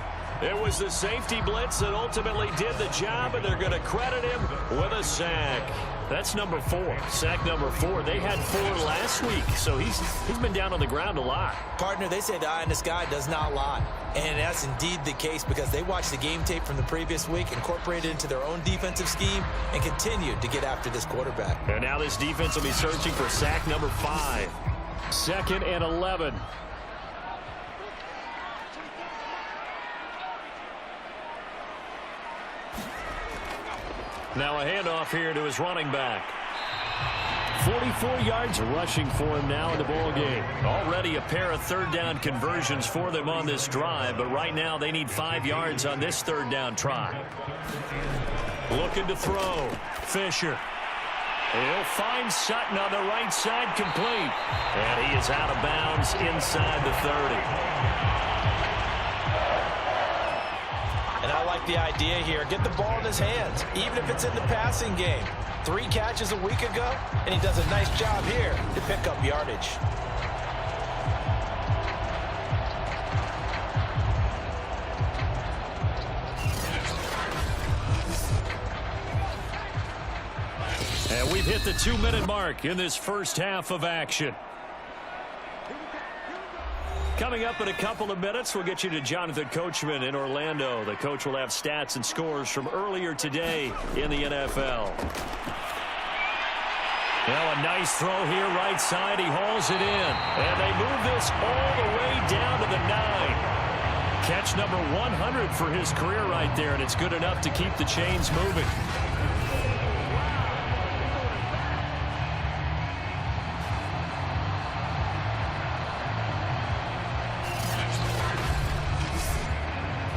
It was the safety blitz that ultimately did the job, and they're going to credit him with a sack. That's number 4. Sack number 4. They had 4 last week, so he's been down on the ground a lot. Partner, they say the eye in the sky does not lie. And that's indeed the case because they watched the game tape from the previous week, incorporated it into their own defensive scheme, and continued to get after this quarterback. And now this defense will be searching for sack number 5. 2nd and 11. Now a handoff here to his running back. 44 yards rushing for him now in the ball game. Already a pair of 3rd down conversions for them on this drive, but right now they need 5 yards on this 3rd down try. Looking to throw. Fisher. He'll find Sutton on the right side, complete. And he is out of bounds inside the 30. And I like the idea here. Get the ball in his hands, even if it's in the passing game. 3 catches a week ago, and he does a nice job here to pick up yardage. And we've hit the 2-minute mark in this first half of action. Coming up in a couple of minutes, we'll get you to Jonathan Coachman in Orlando. The coach will have stats and scores from earlier today in the NFL. Now a nice throw here right side. He hauls it in. And they move this all the way down to the 9. Catch number 100 for his career right there, and it's good enough to keep the chains moving.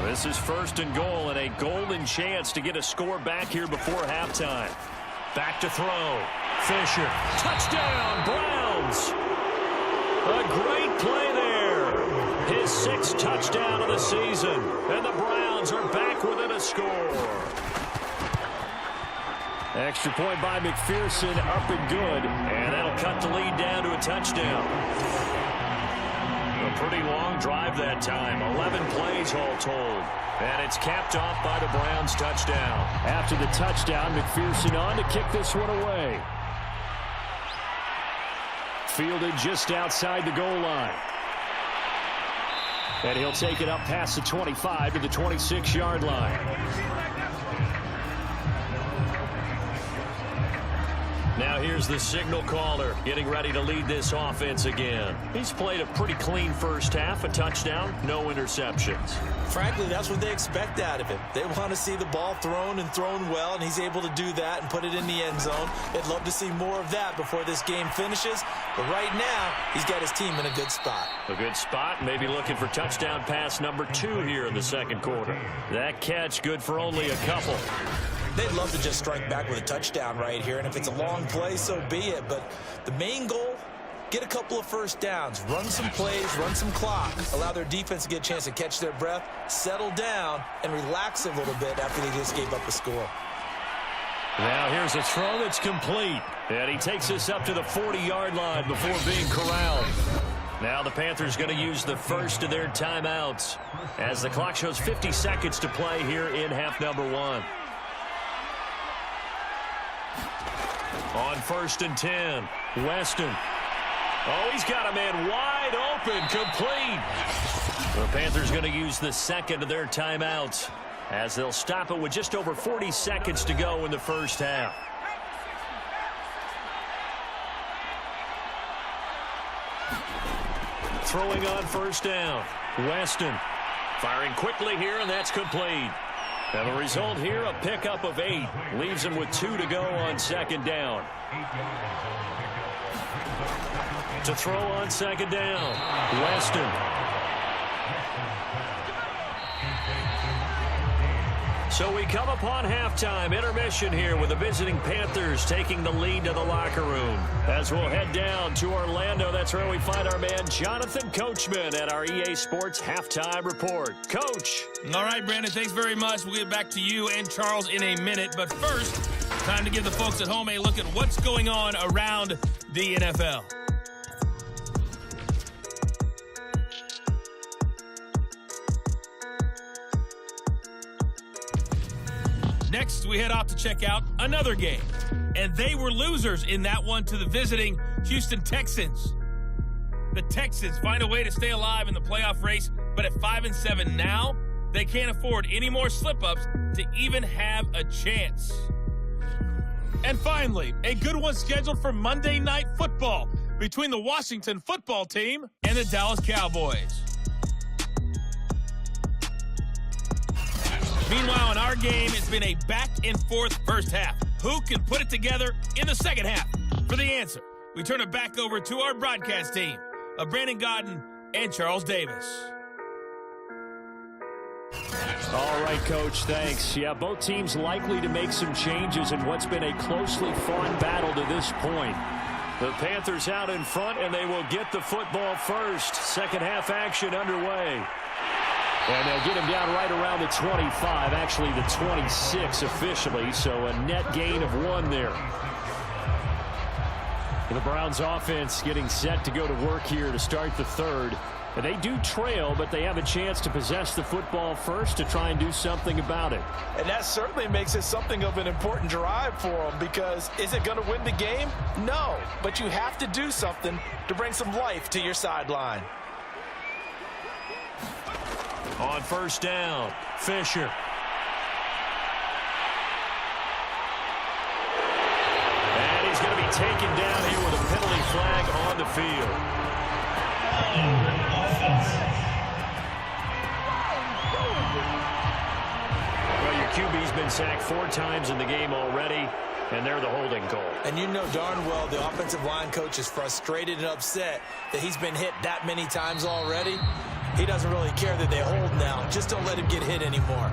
This is 1st and goal and a golden chance to get a score back here before halftime. Back to throw. Fisher. Touchdown, Browns. A great play there. His 6th touchdown of the season. And the Browns are back within a score. Extra point by McPherson, up and good. And that'll cut the lead down to a touchdown. A pretty long drive that time. 11 plays all told. And it's capped off by the Browns touchdown. After the touchdown, McPherson on to kick this one away. Fielded just outside the goal line. And he'll take it up past the 25 to the 26-yard line. Now here's the signal caller getting ready to lead this offense again. He's played a pretty clean first half, a touchdown, no interceptions. Frankly, that's what they expect out of him. They want to see the ball thrown and thrown well, and he's able to do that and put it in the end zone. They'd love to see more of that before this game finishes. But right now, he's got his team in a good spot. A good spot, maybe looking for touchdown pass number 2 here in the second quarter. That catch good for only a couple. They'd love to just strike back with a touchdown right here, and if it's a long play, so be it. But the main goal, get a couple of first downs, run some plays, run some clock, allow their defense to get a chance to catch their breath, settle down, and relax a little bit after they just gave up a score. Now here's a throw that's complete, and he takes us up to the 40-yard line before being corralled. Now the Panthers going to use the first of their timeouts as the clock shows 50 seconds to play here in half number 1. On 1st and 10, Weston. Oh, he's got a man wide open, complete. The Panthers going to use the second of their timeouts as they'll stop it with just over 40 seconds to go in the first half. Throwing on 1st down, Weston. Firing quickly here, and that's complete. And the result here, a pickup of 8. Leaves him with 2 to go on 2nd down. To throw on 2nd down, Weston. So we come upon halftime, intermission here with the visiting Panthers taking the lead to the locker room. As we'll head down to Orlando, that's where we find our man Jonathan Coachman at our EA Sports Halftime Report. Coach. All right, Brandon, thanks very much. We'll get back to you and Charles in a minute. But first, time to give the folks at home a look at what's going on around the NFL. Next, we head off to check out another game. And they were losers in that one to the visiting Houston Texans. The Texans find a way to stay alive in the playoff race, but at 5-7 now, they can't afford any more slip-ups to even have a chance. And finally, a good one scheduled for Monday Night Football between the Washington football team and the Dallas Cowboys. Meanwhile, in our game, it's been a back-and-forth first half. Who can put it together in the second half? For the answer, we turn it back over to our broadcast team of Brandon Gaudin and Charles Davis. All right, Coach, thanks. Yeah, both teams likely to make some changes in what's been a closely fought battle to this point. The Panthers out in front, and they will get the football first. Second half action underway. And they'll get him down right around the 25, actually the 26 officially, so a net gain of 1 there. The Browns offense getting set to go to work here to start the third. And they do trail, but they have a chance to possess the football first to try and do something about it. And that certainly makes it something of an important drive for them, because is it going to win the game? No, but you have to do something to bring some life to your sideline. On 1st down, Fisher. And he's going to be taken down here with a penalty flag on the field. Well, your QB's been sacked 4 times in the game already, and they're the holding call. And you know darn well the offensive line coach is frustrated and upset that he's been hit that many times already. He doesn't really care that they hold now. Just don't let him get hit anymore.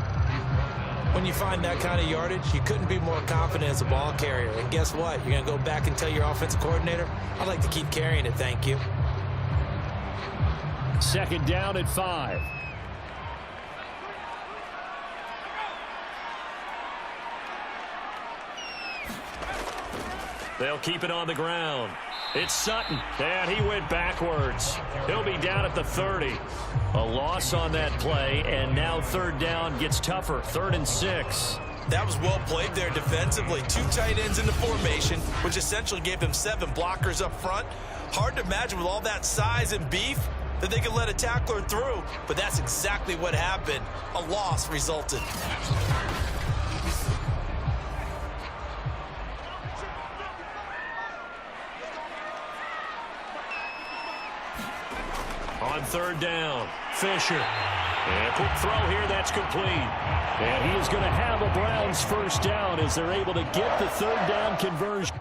When you find that kind of yardage, you couldn't be more confident as a ball carrier. And guess what? You're going to go back and tell your offensive coordinator, I'd like to keep carrying it, thank you. 2nd down at 5. They'll keep it on the ground. It's Sutton, and he went backwards. He'll be down at the 30. A loss on that play, and now 3rd down gets tougher. 3rd and 6. That was well played there defensively. 2 tight ends in the formation, which essentially gave them 7 blockers up front. Hard to imagine with all that size and beef that they could let a tackler through, but that's exactly what happened. A loss resulted. On third down, Fisher. And a quick throw here, that's complete. And he is going to have a Browns first down as they're able to get the third down conversion.